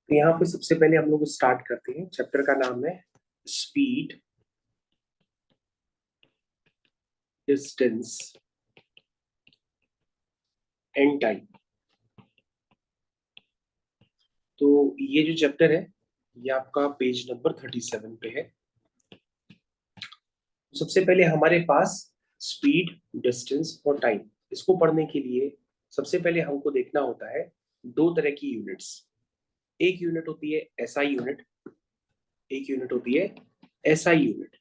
तो यहाँ पे सबसे पहले हम लोग स्टार्ट करते हैं। चैप्टर का नाम है स्पीड, डिस्टेंस एंड टाइम। तो ये जो चैप्टर है ये आपका पेज नंबर 37 पे है। सबसे पहले हमारे पास स्पीड, डिस्टेंस और टाइम, इसको पढ़ने के लिए सबसे पहले हमको देखना होता है दो तरह की यूनिट्स। एक यूनिट होती है एसआई यूनिट, एक यूनिट होती है एसआई यूनिट।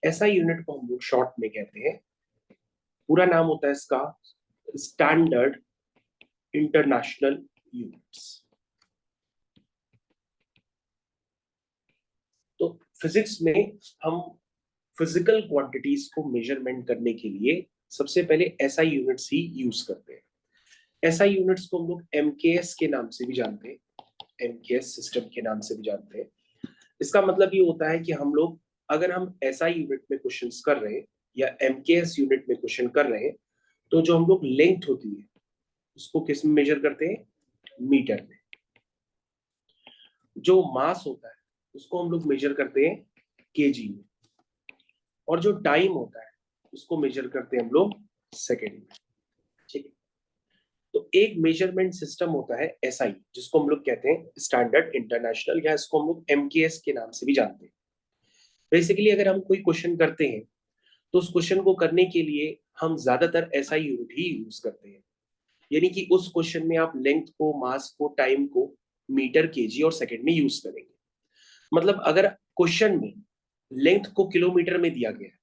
एसआई यूनिट को हम लोग शॉर्ट में कहते हैं, पूरा नाम होता है इसका स्टैंडर्ड इंटरनेशनल यूनिट्स। तो फिजिक्स में हम फिजिकल क्वांटिटीज को मेजरमेंट करने के लिए सबसे पहले एसआई यूनिट्स ही यूज करते हैं। एसआई यूनिट्स को हम लोग एमकेएस के नाम से भी जानते हैं, एमकेएस सिस्टम के नाम से भी जानते हैं। इसका मतलब ये होता है कि हम लोग अगर हम एसआई यूनिट में क्वेश्चंस कर रहे हैं या एमकेएस यूनिट में क्वेश्चन कर रहे हैं, तो जो हम लोग लेंथ होती है उसको किस में मेजर करते हैं? मीटर में। जो मास होता है उसको हम लोग मेजर करते हैं केजी में, और जो टाइम होता है उसको मेजर करते हैं हम लोग सेकेंड में। ठीक है, तो एक मेजरमेंट सिस्टम होता है एसआई, जिसको हम लोग कहते हैं स्टैंडर्ड इंटरनेशनल, या इसको हम लोग एमकेएस के नाम से भी जानते हैं। बेसिकली अगर हम कोई क्वेश्चन करते हैं तो उस क्वेश्चन को करने के लिए हम ज्यादातर एसआई यूनिट ही यूज करते हैं। यानी कि उस क्वेश्चन में आप लेंथ को, मास को, टाइम को मीटर, केजी और सेकंड में यूज करेंगे। मतलब अगर क्वेश्चन में लेंथ को किलोमीटर में दिया गया है,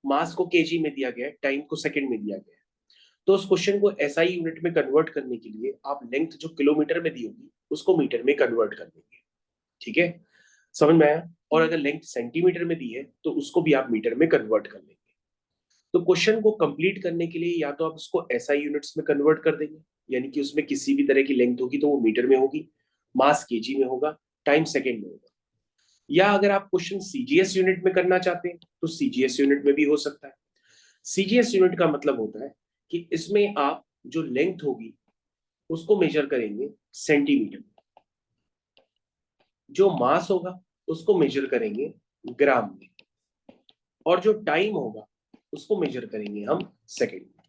मास को केजी में दिया गया है, टाइम को सेकंड में दिया गया है, तो उस क्वेश्चन को एसआई यूनिट में कन्वर्ट करने के लिए आप लेंथ जो किलोमीटर में दी होगी उसको मीटर में कन्वर्ट कर देंगे। ठीक है, समझ में आया? और अगर लेंथ सेंटीमीटर में दी है तो उसको भी आप मीटर में कन्वर्ट कर लेंगे। तो क्वेश्चन को कंप्लीट करने के लिए या तो आप उसको एसआई यूनिट्स में कन्वर्ट कर देंगे, यानी कि उसमें किसी भी तरह की लेंथ होगी तो वो मीटर में होगी, मास केजी में होगा, टाइम सेकंड में होगा। या अगर आप क्वेश्चन सीजीएस यूनिट में करना चाहते हैं तो सीजीएस यूनिट में भी हो सकता है। सीजीएस यूनिट का मतलब होता है कि इसमें आप जो लेंथ होगी उसको मेजर करेंगे सेंटीमीटर में, जो मास होगा उसको मेजर करेंगे ग्राम में, और जो टाइम होगा उसको मेजर करेंगे हम सेकेंड में।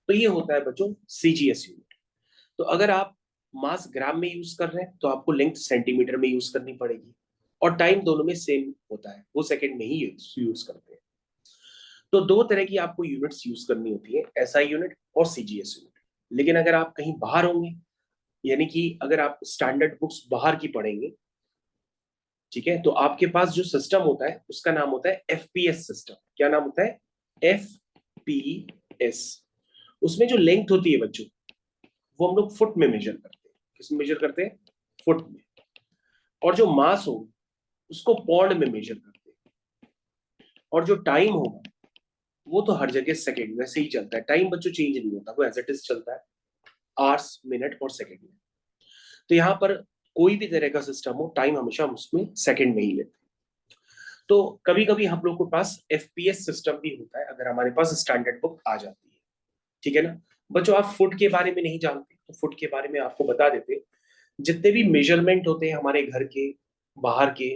तो ये होता है बच्चों सीजीएस यूनिट। तो अगर आप मास ग्राम में यूज कर रहे हैं तो आपको लेंथ सेंटीमीटर में यूज करनी पड़ेगी, और टाइम दोनों में सेम होता है, वो सेकंड में ही यूज करते हैं। तो दो तरह की आपको यूनिट्स यूज करनी होती है, एसआई यूनिट और सीजीएस यूनिट। लेकिन अगर आप कहीं बाहर होंगे, यानी कि अगर आप स्टैंडर्ड बुक्स बाहर की पढ़ेंगे, ठीक है, तो आपके पास जो सिस्टम होता है उसका नाम होता है एफपीएस सिस्टम। क्या नाम होता है? एफपीएस। उसमें जो लेंथ होती है बच्चों वो हम लोग फुट में मेजर करते हैं। किस में मेजर करते हैं? फुट में। और जो मास हो उसको पौंड में मेजर करते हैं। और जो टाइम होगा वो तो हर जगह सेकंड वैसे ही चलता है, टाइम बच्चों चेंज नहीं होता, वो एज इट इज चलता है, आवर्स, मिनट और सेकंड में। तो यहाँ पर कोई भी तरह का सिस्टम हो, टाइम हमेशा हम उसमें सेकंड में ही लेते हैं। तो कभी कभी हम लोग के पास एफपीएस सिस्टम भी होता है अगर हमारे पास स्टैंडर्ड बुक आ जाती है। ठीक है ना बच्चों? आप फुट के बारे में नहीं जानते तो फुट के बारे में आपको बता देते। जितने भी मेजरमेंट होते हैं हमारे घर के, बाहर के,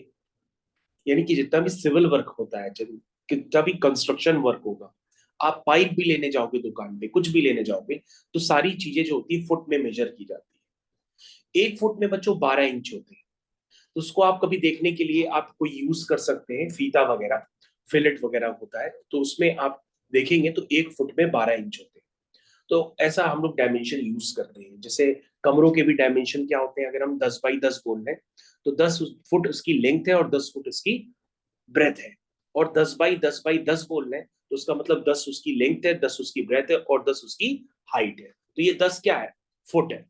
यानी कि जितना भी सिविल वर्क होता है, जितना भी कंस्ट्रक्शन वर्क होगा, आप पाइप भी लेने जाओगे दुकान पे, कुछ भी लेने जाओगे, तो सारी चीजें जो होती है फुट में मेजर की जाती है। एक फुट में बच्चों 12 इंच होते हैं। तो उसको आप कभी देखने के लिए आप कोई यूज कर सकते हैं, फीता वगैरह, फिलेट वगैरह होता है, तो उसमें आप देखेंगे तो एक फुट में 12 इंच होते हैं। तो ऐसा हम लोग डायमेंशन यूज करते हैं। जैसे कमरों के भी डायमेंशन क्या होते हैं, अगर हम 10 बाई 10 बोल रहे हैं तो 10 फुट उसकी लेंथ है और 10 फुट उसकी ब्रेथ है। और 10 बाई 10 बाई 10 बोल रहे हैं तो उसका मतलब 10 उसकी लेंथ है, 10 उसकी ब्रेथ है और 10 उसकी हाइट है। तो ये 10 क्या है? फुट है।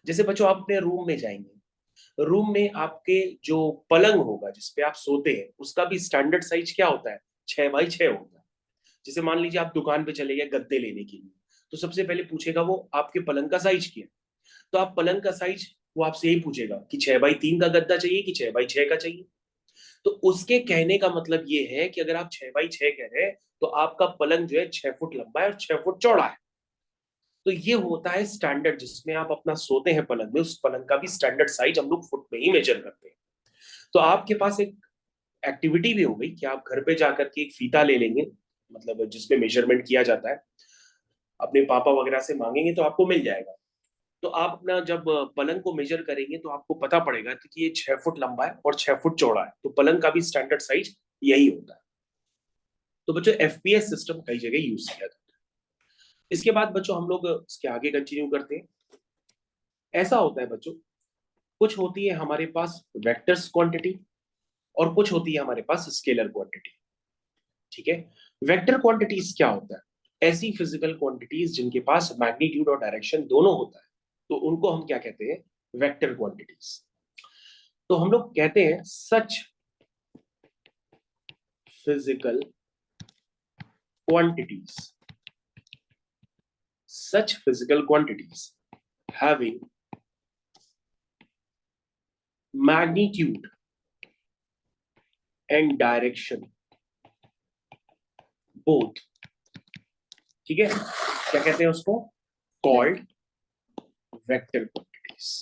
जैसे बच्चों आप अपने रूम में जाएंगे, रूम में आपके जो पलंग होगा जिसपे आप सोते हैं उसका भी स्टैंडर्ड साइज क्या होता है? 6 बाई 6 होता है। जैसे मान लीजिए आप दुकान पे चले गए गद्दे लेने के लिए, तो सबसे पहले पूछेगा वो आपके पलंग का साइज क्या है। तो आप पलंग का साइज, वो आपसे यही पूछेगा कि 6 बाई 3 का गद्दा चाहिए कि 6 बाई 6 का चाहिए। तो उसके कहने का मतलब ये है कि अगर आप 6 बाई 6 कह रहे हैं तो आपका पलंग जो है 6 फुट लंबा है और 6 फुट चौड़ा है। तो ये होता है स्टैंडर्ड, जिसमें आप अपना सोते हैं पलंग में, उस पलंग का भी स्टैंडर्ड साइज हम लोग फुट में ही मेजर करते हैं। तो आपके पास एक एक्टिविटी भी हो गई कि आप घर पे जाकर के एक फीता ले लेंगे, मतलब जिसमें मेजरमेंट किया जाता है, अपने पापा वगैरह से मांगेंगे तो आपको मिल जाएगा। तो आप अपना जब पलंग को मेजर करेंगे तो आपको पता पड़ेगा कि ये 6 फुट लंबा है और 6 फुट चौड़ा है, तो पलंग का भी स्टैंडर्ड साइज यही होता है। तो बच्चों एफपीएस सिस्टम कई जगह यूज किया जाता है। इसके बाद बच्चों हम लोग इसके आगे कंटिन्यू करते हैं। ऐसा होता है बच्चों, कुछ होती है हमारे पास वेक्टर्स क्वांटिटी और कुछ होती है हमारे पास स्केलर क्वांटिटी। ठीक है, वेक्टर क्वांटिटीज क्या होता है? ऐसी फिजिकल क्वांटिटीज जिनके पास मैग्नीट्यूड और डायरेक्शन दोनों होता है, तो उनको हम क्या कहते हैं? Vector quantities. तो हम लोग कहते हैं such physical quantities, such physical quantities having magnitude and direction both। ठीक है, क्या कहते हैं उसको? Called vector quantities.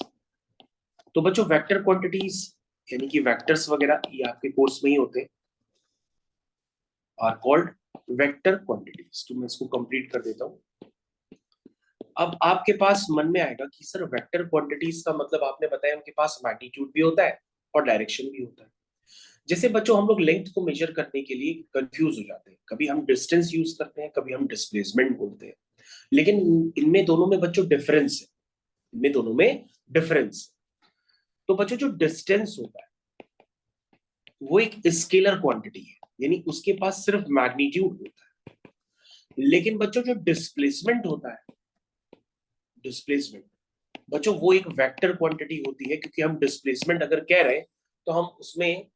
तो बच्चों वेक्टर क्वांटिटीज यानी कि वेक्टर्स वगैरह ये आपके कोर्स में ही होते हैं, आर कॉल्ड वेक्टर क्वांटिटीज। तो मैं इसको कंप्लीट कर देता हूं। अब आपके पास मन में आएगा कि सर वेक्टर क्वांटिटीज का मतलब आपने बताया उनके पास मैग्नीट्यूड भी होता है और डायरेक्शन भी होता है। जैसे बच्चों हम लोग लेंथ को मेजर करने के लिए कंफ्यूज हो जाते हैं, कभी हम डिस्टेंस यूज करते हैं, कभी हम डिस्प्लेसमेंट बोलते हैं, लेकिन इनमें दोनों में बच्चों डिफरेंस है, इनमें दोनों में डिफरेंस। तो बच्चों जो डिस्टेंस होता है वो एक स्केलर क्वांटिटी है, यानी उसके पास सिर्फ मैग्नीट्यूड होता है। लेकिन बच्चों जो डिस्प्लेसमेंट होता है, डिस्प्लेसमेंट बच्चों वो एक वेक्टर क्वांटिटी होती है, क्योंकि हम डिस्प्लेसमेंट अगर कह रहे हैं तो हम उसमें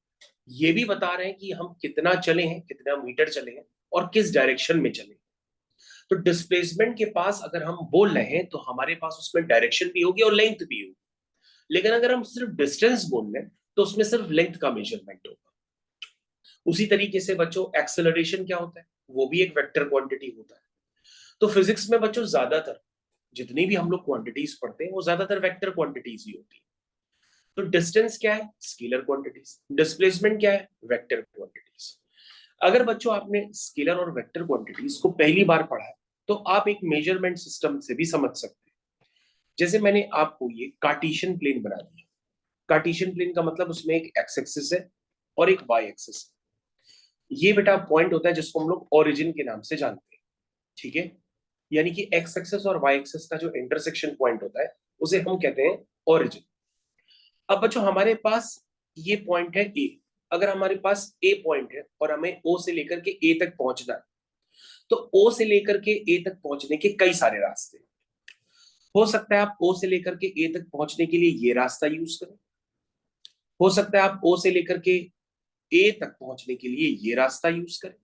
ये भी बता रहे हैं कि हम कितना चले हैं, कितना मीटर चले हैं और किस डायरेक्शन में चले। तो डिस्प्लेसमेंट के पास अगर हम बोल रहे हैं तो हमारे पास उसमें डायरेक्शन भी होगी और लेंथ भी होगी। लेकिन अगर हम सिर्फ डिस्टेंस बोल रहे हैं तो उसमें सिर्फ लेंथ का मेजरमेंट होगा। उसी तरीके से बच्चों एक्सेलरेशन क्या होता है? वो भी एक वेक्टर क्वांटिटी होता है। तो फिजिक्स में बच्चों ज्यादातर जितनी भी हम लोग क्वांटिटीज पढ़ते हैं वो ज्यादातर वेक्टर क्वांटिटीज ही होती है। तो डिस्टेंस क्या है? Scalar quantities. डिस्प्लेसमेंट क्या है? Vector quantities. अगर बच्चों आपने स्केलर और वेक्टर क्वांटिटीज को पहली बार पढ़ा है तो आप एक मेजरमेंट सिस्टम से भी समझ सकते हैं। जैसे मैंने आपको ये कार्टेशियन प्लेन बना दिया। कार्टेशियन प्लेन का मतलब उसमें एक एक्स एक्सिस है और एक वाई एक्सिस है। ये बेटा पॉइंट होता है जिसको हम लोग ओरिजिन के नाम से जानते हैं। ठीक है, यानी कि एक्स एक्सिस और वाई एक्सिस का जो इंटरसेक्शन पॉइंट होता है उसे हम कहते हैं ओरिजिन। अब बच्चों हमारे पास ये पॉइंट है ए। अगर हमारे पास ए पॉइंट है और हमें ओ से लेकर के ए तक पहुंचना है, तो ओ से लेकर के ए तक पहुंचने के कई सारे रास्ते हो सकता है। आप ओ से लेकर के ए तक पहुंचने के लिए ये रास्ता यूज करें, हो सकता है आप ओ से लेकर के ए तक पहुंचने के लिए ये रास्ता यूज करें,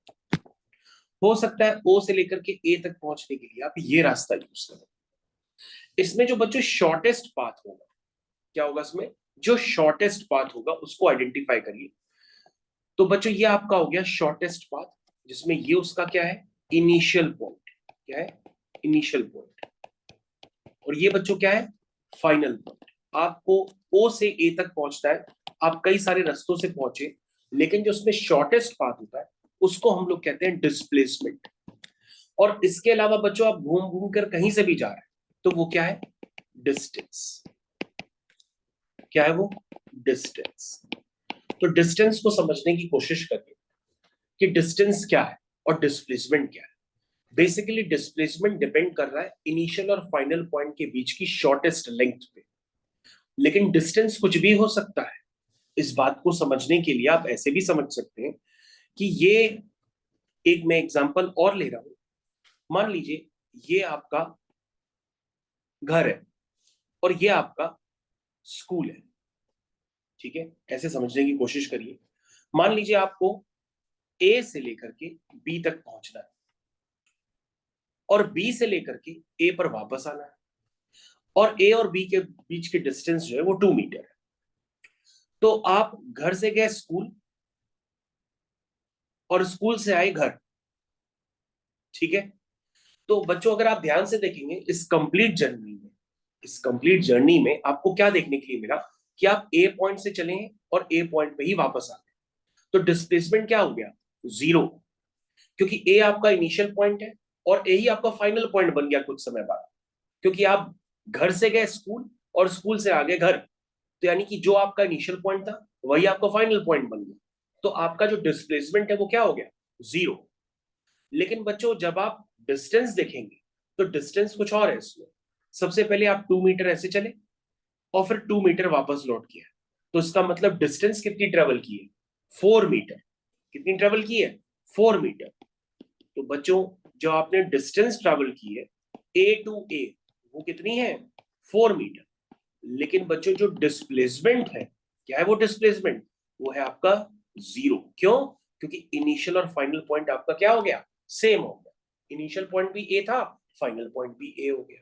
हो सकता है ओ से लेकर के ए तक पहुंचने के लिए आप ये रास्ता यूज करें। इसमें जो बच्चों शॉर्टेस्ट पाथ होगा, क्या होगा इसमें? जो शॉर्टेस्ट पाथ होगा उसको आइडेंटिफाई करिए। तो बच्चों ये आपका हो गया शॉर्टेस्ट पाथ, जिसमें ये उसका क्या है? Initial point. क्या है? Initial point. और ये बच्चों क्या है? Final point. आपको ओ से ए तक पहुंचना है, आप कई सारे रास्तों से पहुंचे, लेकिन जो उसमें शॉर्टेस्ट पाथ होता है उसको हम लोग कहते हैं डिस्प्लेसमेंट। और इसके अलावा बच्चों आप घूम घूम कर कहीं से भी जा रहे हैं तो वो क्या है? डिस्टेंस। क्या है वो? डिस्टेंस। तो डिस्टेंस को समझने की कोशिश करिए कि डिस्टेंस क्या है और डिस्प्लेसमेंट क्या है। बेसिकली डिस्प्लेसमेंट डिपेंड कर रहा है इनिशियल और फाइनल पॉइंट के बीच की शॉर्टेस्ट लेंथ पे, लेकिन डिस्टेंस कुछ भी हो सकता है। इस बात को समझने के लिए आप ऐसे भी समझ सकते हैं कि ये एक मैं एग्जांपल और ले रहा हूं। मान लीजिए ये आपका घर है और ये आपका स्कूल है। ठीक है, ऐसे समझने की कोशिश करिए। मान लीजिए आपको ए से लेकर के बी तक पहुंचना है और बी से लेकर के ए पर वापस आना है, और ए और बी के बीच के डिस्टेंस जो है वो 2 मीटर है। तो आप घर से गए स्कूल और स्कूल से आए घर। ठीक है, तो बच्चों अगर आप ध्यान से देखेंगे इस कंप्लीट जर्नी में आपको क्या देखने के लिए मिला कि आप ए पॉइंट से चले हैं और ए पॉइंट पे ही वापस आ गए। तो डिस्प्लेसमेंट क्या हो गया? जीरो, क्योंकि ए आपका इनिशियल पॉइंट है और ए ही आपका फाइनल पॉइंट बन गया कुछ समय बाद, क्योंकि आप घर से गए स्कूल और स्कूल से आ गए घर। तो यानी कि जो आपका इनिशियल पॉइंट था वही आपका फाइनल पॉइंट बन गया। तो आपका जो डिस्प्लेसमेंट है वो क्या हो गया? जीरो। लेकिन बच्चों जब आप डिस्टेंस देखेंगे तो डिस्टेंस कुछ और है इसमें। सबसे पहले आप 2 मीटर ऐसे चले और फिर 2 मीटर वापस लौट किया, तो इसका मतलब डिस्टेंस कितनी ट्रेवल की है? 4 मीटर। कितनी ट्रेवल की है? 4 मीटर। तो बच्चों जो आपने डिस्टेंस ट्रेवल की है ए टू ए, वो कितनी है? 4 मीटर। लेकिन बच्चों जो डिस्प्लेसमेंट है, क्या है वो डिस्प्लेसमेंट? वो है आपका जीरो। क्यों? क्योंकि इनिशियल और फाइनल पॉइंट आपका क्या हो गया? सेम हो गया। इनिशियल पॉइंट भी ए था, फाइनल पॉइंट भी ए हो गया।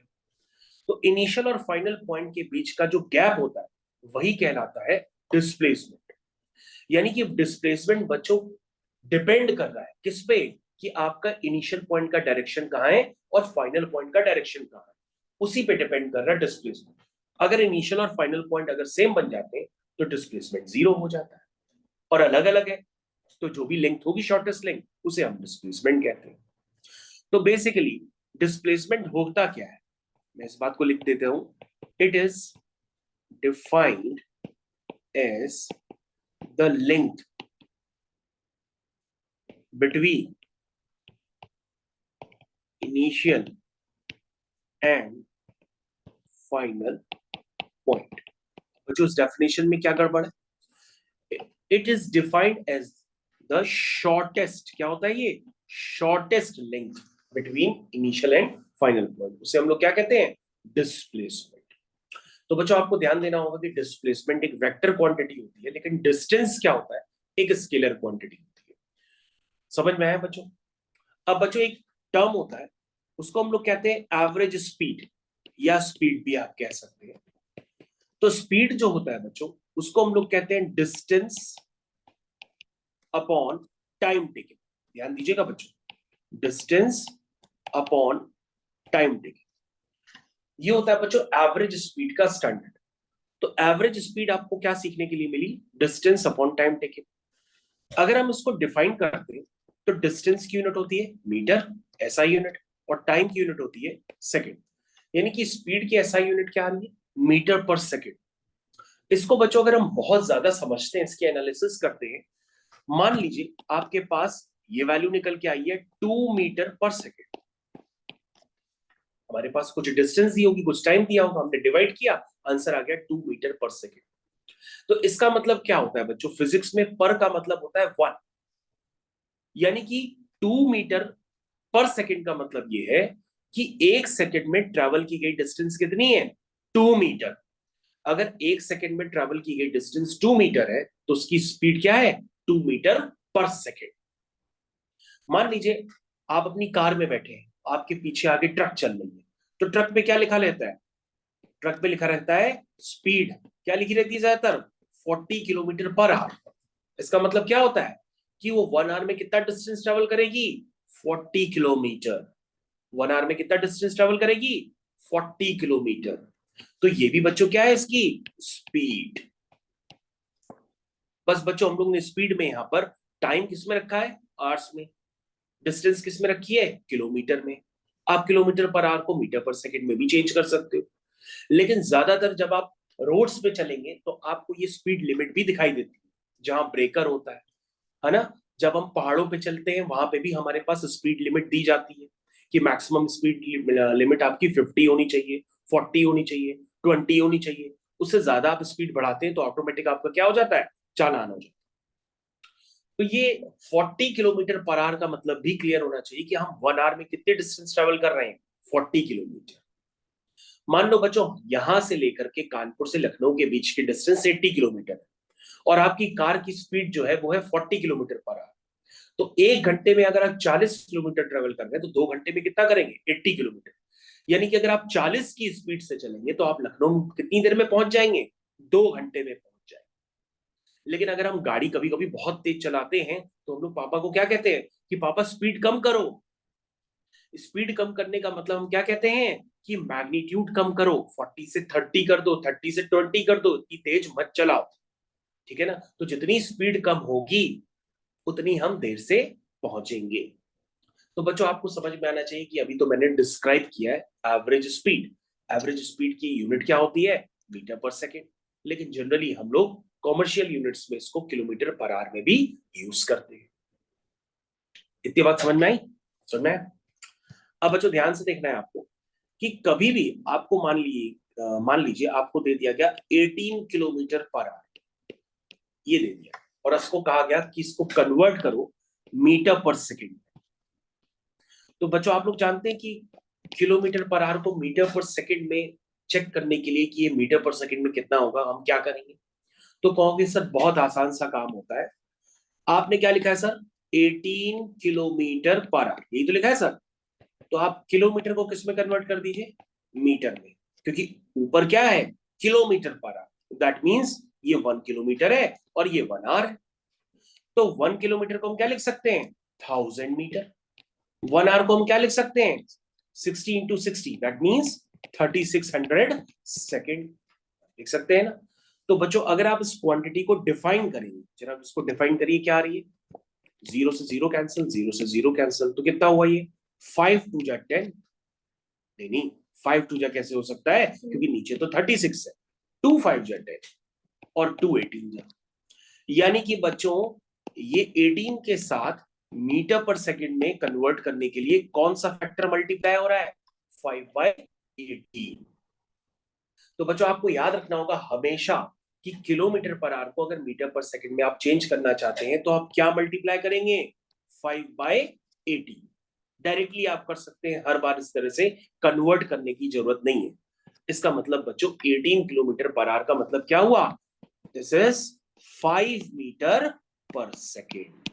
तो इनिशियल और फाइनल पॉइंट के बीच का जो गैप होता है वही कहलाता है डिस्प्लेसमेंट। यानी कि डिस्प्लेसमेंट बच्चों डिपेंड कर रहा है किस पे? कि आपका इनिशियल पॉइंट का डायरेक्शन कहाँ है और फाइनल पॉइंट का डायरेक्शन कहाँ है, उसी पे डिपेंड कर रहा है डिस्प्लेसमेंट। अगर इनिशियल और फाइनल पॉइंट अगर सेम बन जाते हैं तो डिस्प्लेसमेंट जीरो हो जाता है। और अलग अलग है तो जो भी लेंथ होगी शॉर्टेस्ट लेंथ उसे हम डिस्प्लेसमेंट कहते हैं। तो बेसिकली डिस्प्लेसमेंट होता क्या है, मैं इस बात को लिख देता हूं। It is defined as the length between initial and final point. बच्चों उस डेफिनेशन में क्या गड़बड़ है? It is defined as the shortest, क्या होता है ये? Shortest length between initial and final point, उसे हम लोग क्या कहते हैं? डिस्प्लेसमेंट। तो बच्चों आपको ध्यान देना होगा कि डिस्प्लेसमेंट एक वेक्टर क्वांटिटी होती है, लेकिन डिस्टेंस क्या होता है? एक स्केलर क्वांटिटी होती है। समझ में आया बच्चों? अब बच्चों एक टर्म होता है, उसको हम लोग कहते हैं एवरेज स्पीड, या स्पीड भी आप कह सकते हैं। तो स्पीड जो होता है बच्चों उसको हम लोग कहते हैं डिस्टेंस अपॉन टाइम टेकन। ध्यान दीजिएगा बच्चों, डिस्टेंस अपॉन टाइम टेकन, ये होता है बच्चों एवरेज स्पीड का स्टैंडर्ड। तो एवरेज स्पीड आपको क्या सीखने के लिए मिली? Distance upon time taken. अगर हम इसको डिफाइन करते हैं तो डिस्टेंस की यूनिट होती है मीटर, एसआई यूनिट, और टाइम की यूनिट होती है सेकंड। यानी कि स्पीड की एसआई यूनिट क्या आ रही है? मीटर पर सेकंड। इसको बच्चों अगर हम बहुत ज्यादा समझते हैं, इसके एनालिसिस करते हैं, मान लीजिए आपके पास ये वैल्यू निकल के आई है 2 मीटर पर सेकेंड। हमारे पास कुछ डिस्टेंस दी होगी, कुछ टाइम दिया होगा, हमने डिवाइड किया, आंसर आ गया 2 मीटर पर सेकेंड। तो इसका मतलब क्या होता है बच्चों? फिजिक्स में पर का मतलब होता है 1। यानी कि 2 मीटर पर सेकेंड का मतलब ये है कि 1 सेकेंड में ट्रेवल की गई डिस्टेंस कितनी है? 2 मीटर। अगर 1 सेकेंड में ट्रेवल की गई डिस्टेंस 2 मीटर है तो उसकी स्पीड क्या है? 2 मीटर पर सेकेंड। मान लीजिए आप अपनी कार में बैठे हैं, आपके पीछे आगे ट्रक चल रही है, तो ट्रक पे क्या लिखा रहता है? ट्रक पे लिखा रहता है स्पीड। क्या लिखी रहती है ज्यादातर? 40 किलोमीटर पर आवर। इसका मतलब क्या होता है कि वो 1 आवर में कितना डिस्टेंस ट्रेवल करेगी? 40 किलोमीटर। 1 आवर में कितना डिस्टेंस ट्रेवल करेगी? 40 किलोमीटर। तो ये भी बच्चों क्या है इसकी? स्पीड। बस बच्चों हम लोग ने स्पीड में यहां पर टाइम किस में रखा है? आवर्स में। डिस्टेंस किस में रखी है? किलोमीटर में। आप किलोमीटर पर आवर को मीटर पर सेकंड में भी चेंज कर सकते हो। लेकिन ज्यादातर जब आप रोड्स पे चलेंगे तो आपको ये स्पीड लिमिट भी दिखाई देती है, जहां ब्रेकर होता है ना? जब हम पहाड़ों पे चलते हैं वहां पे भी हमारे पास स्पीड लिमिट दी जाती है कि मैक्सिमम स्पीड लिमिट आपकी 50 होनी चाहिए, 40 होनी चाहिए, 20 होनी चाहिए। उससे ज्यादा आप स्पीड बढ़ाते हैं तो ऑटोमेटिक आपका क्या हो जाता है? चालान हो जाता है। तो ये 40 किलोमीटर पर आवर का मतलब भी क्लियर होना चाहिए कि हम 1 आवर में कितने डिस्टेंस ट्रेवल कर रहे हैं? 40 किलोमीटर। मान लो बच्चों यहां से लेकर के कानपुर से लखनऊ के बीच की डिस्टेंस 80 किलोमीटर है और आपकी कार की स्पीड जो है वो है 40 किलोमीटर पर आवर। तो 1 घंटे में अगर आप 40 किलोमीटर ट्रेवल कर रहे हैं तो 2 घंटे में कितना करेंगे? 80 किलोमीटर। यानी कि अगर आप 40 की स्पीड से चलेंगे तो आप लखनऊ कितनी देर में पहुंच जाएंगे? 2 घंटे में पहुंच जाएंगे। लेकिन अगर हम गाड़ी कभी कभी बहुत तेज चलाते हैं तो हम लोग पापा को क्या कहते हैं कि पापा स्पीड कम करो। स्पीड कम करने का मतलब हम क्या कहते हैं कि मैग्नीट्यूड कम करो, 40 से 30 कर दो, 30 से 20 कर दो, इतनी तेज मत चलाओ, ठीक है ना। तो जितनी स्पीड कम होगी उतनी हम देर से पहुंचेंगे। तो बच्चों आपको समझ में आना चाहिए कि अभी तो मैंने डिस्क्राइब किया है एवरेज स्पीड। एवरेज स्पीड की यूनिट क्या होती है, मीटर पर सेकेंड, लेकिन जनरली हम लोग कॉमर्शियल यूनिट्स में इसको किलोमीटर पर आवर में भी यूज करते हैं। इतनी बात समझ में आई? समझ में आया? अब बच्चों ध्यान से देखना है आपको कि कभी भी आपको मान लीजिए आपको दे दिया गया 18 किलोमीटर पर आवर, ये दे दिया, और इसको कहा गया कि इसको कन्वर्ट करो मीटर पर सेकेंड। तो बच्चों आप लोग जानते हैं कि किलोमीटर पर आवर को मीटर पर सेकेंड में चेक करने के लिए कि ये मीटर पर सेकेंड में कितना होगा, हम क्या करेंगे? तो कहोगे सर बहुत आसान सा काम होता है। आपने क्या लिखा है सर, 18 किलोमीटर पर आवर, यही तो लिखा है सर। तो आप किलोमीटर को किस में कन्वर्ट कर दीजिए, मीटर में, क्योंकि ऊपर क्या है, kilometre per our, that means ये 1 किलोमीटर है और ये 1 आवर है। तो 1 किलोमीटर को हम क्या लिख सकते हैं, 1000 मीटर। 1 आवर को हम क्या लिख सकते हैं, 60 इंटू 60, दैट मींस 3600 सेकेंड लिख सकते हैं ना। तो बच्चों अगर आप इस क्वांटिटी को डिफाइन करेंगे, जरा इसको डिफाइन करिए, क्या आ रही है, 0 से 0 कैंसिल, 0 से 0 कैंसिल, तो कितना हुआ ये, 5 टू जा 10, नहीं 5 टू जा कैसे हो सकता है, क्योंकि नीचे तो 36 है, 2 5 जा 10 और 2 18 जा, यानी कि बच्चों ये 18 के साथ मीटर पर सेकंड में कन्वर्ट करने के लिए कौन सा फैक्टर मल्टीप्लाई हो रहा है, 5/18। तो बच्चों आपको याद रखना होगा हमेशा कि किलोमीटर पर आवर को अगर मीटर पर सेकंड में आप चेंज करना चाहते हैं तो आप क्या मल्टीप्लाई करेंगे, 5/18। डायरेक्टली आप कर सकते हैं, हर बार इस तरह से कन्वर्ट करने की जरूरत नहीं है। इसका मतलब बच्चों 18 किलोमीटर पर आवर का मतलब क्या हुआ, दिस इज 5 मीटर पर सेकेंड।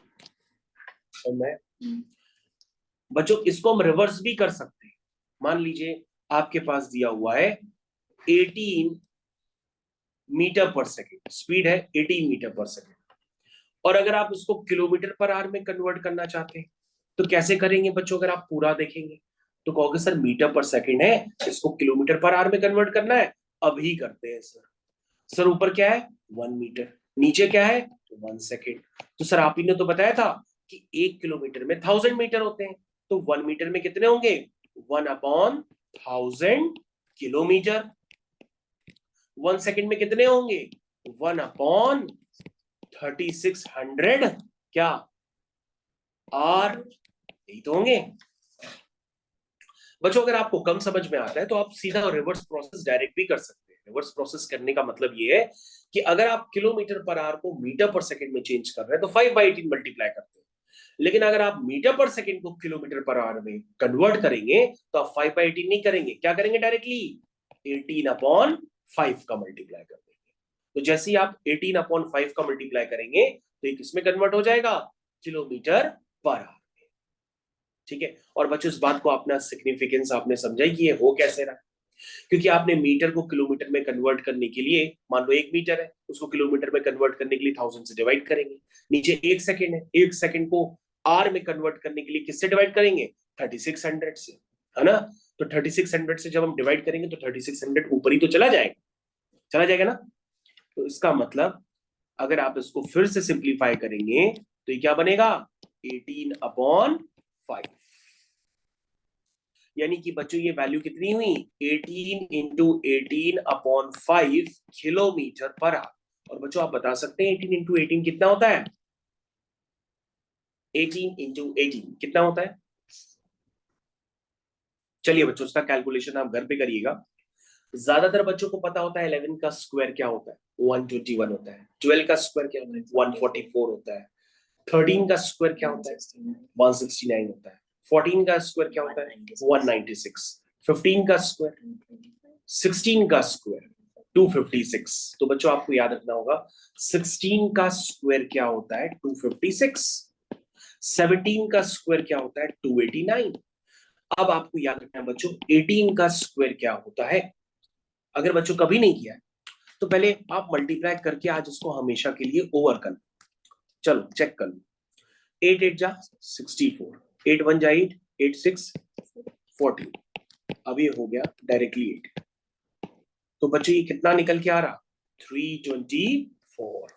बच्चों इसको हम रिवर्स भी कर सकते हैं। मान लीजिए आपके पास दिया हुआ है 18 मीटर पर सेकेंड, स्पीड है 18 मीटर पर सेकेंड, और अगर आप उसको किलोमीटर पर आवर में कन्वर्ट करना चाहते हैं तो कैसे करेंगे बच्चों, अगर आप पूरा देखेंगे तो कहोगे सर मीटर पर सेकेंड है, इसको किलोमीटर पर आवर में कन्वर्ट करना है, अभी करते हैं सर। सर ऊपर क्या है, 1 मीटर, नीचे क्या है, 1 सेकेंड। तो सर आप ही ने तो बताया था कि 1 किलोमीटर में 1000 मीटर होते हैं, तो 1 मीटर में कितने होंगे, 1/1000 किलोमीटर। 1 सेकेंड में कितने होंगे, 1/3600 क्या आर, यही तो होंगे। बच्चों अगर आपको कम समझ में आता है तो आप सीधा रिवर्स प्रोसेस डायरेक्ट भी कर सकते हैं। रिवर्स प्रोसेस करने का मतलब ये है कि अगर आप किलोमीटर पर आवर को मीटर पर सेकंड में चेंज कर रहे हैं तो 5/18 मल्टीप्लाई करते हैं, लेकिन अगर आप मीटर पर सेकंड को किलोमीटर पर आवर में कन्वर्ट करेंगे तो आप 5/18 नहीं करेंगे, क्या करेंगे, डायरेक्टली 18/5 का मल्टीप्लाई कर देंगे। तो जैसे ही आप 18/5 का मल्टीप्लाई करेंगे तो ये किसमें कन्वर्ट हो जाएगा, किलोमीटर पर आवर। ठीक है, और बच्चों इस बात को अपना सिग्निफिकेंस आपने समझा कि ये हो कैसे रहा, क्योंकि आपने मीटर को किलोमीटर में कन्वर्ट करने के लिए, मान लो 1 मीटर है, उसको किलोमीटर में कन्वर्ट करने के लिए 1000 से डिवाइड करेंगे। नीचे 1 सेकेंड है, 1 सेकेंड को आर में कन्वर्ट करने के लिए किससे डिवाइड करेंगे, 3600 से, है ना। तो 3600 से जब हम डिवाइड करेंगे तो 3600 ऊपर ही तो चला जाएगा ना। तो इसका मतलब अगर आप इसको फिर से सिंप्लीफाई करेंगे तो ये क्या बनेगा, 18/5, यानी कि बच्चों ये वैल्यू कितनी हुई, 18 इंटू 18/5 किलोमीटर पर आवर। और बच्चों आप बता सकते हैं 18 इंटू 18 कितना होता है, 18 इंटू 18 कितना होता है। चलिए बच्चों उसका कैलकुलेशन आप घर पे करिएगा। ज्यादातर बच्चों को पता होता है 11 का स्क्वायर क्या होता है, 121 होता है। 12 का स्क्वायर क्या होता है, 144 होता है। 13 का स्क्वायर क्या होता है, 169 होता है। 14 का स्क्वायर क्या होता है, 196। 15 का स्क्वायर, 16 का स्क्वायर 256। तो बच्चों आपको याद रखना होगा 16 का स्क्वायर क्या होता है, 256। 17 का स्क्वायर क्या होता है, 289। अब आपको याद रखना है बच्चों 18 का स्क्वायर क्या होता है। अगर बच्चों कभी नहीं किया है तो पहले आप मल्टीप्लाई करके आज इसको हमेशा के लिए ओवर कर लो। चलो चेक कर लो, 8 8 जा 64, 8 1 जा 8, 8 6 14, अब ये हो गया डायरेक्टली 8। तो बच्चों ये कितना निकल के आ रहा, 324।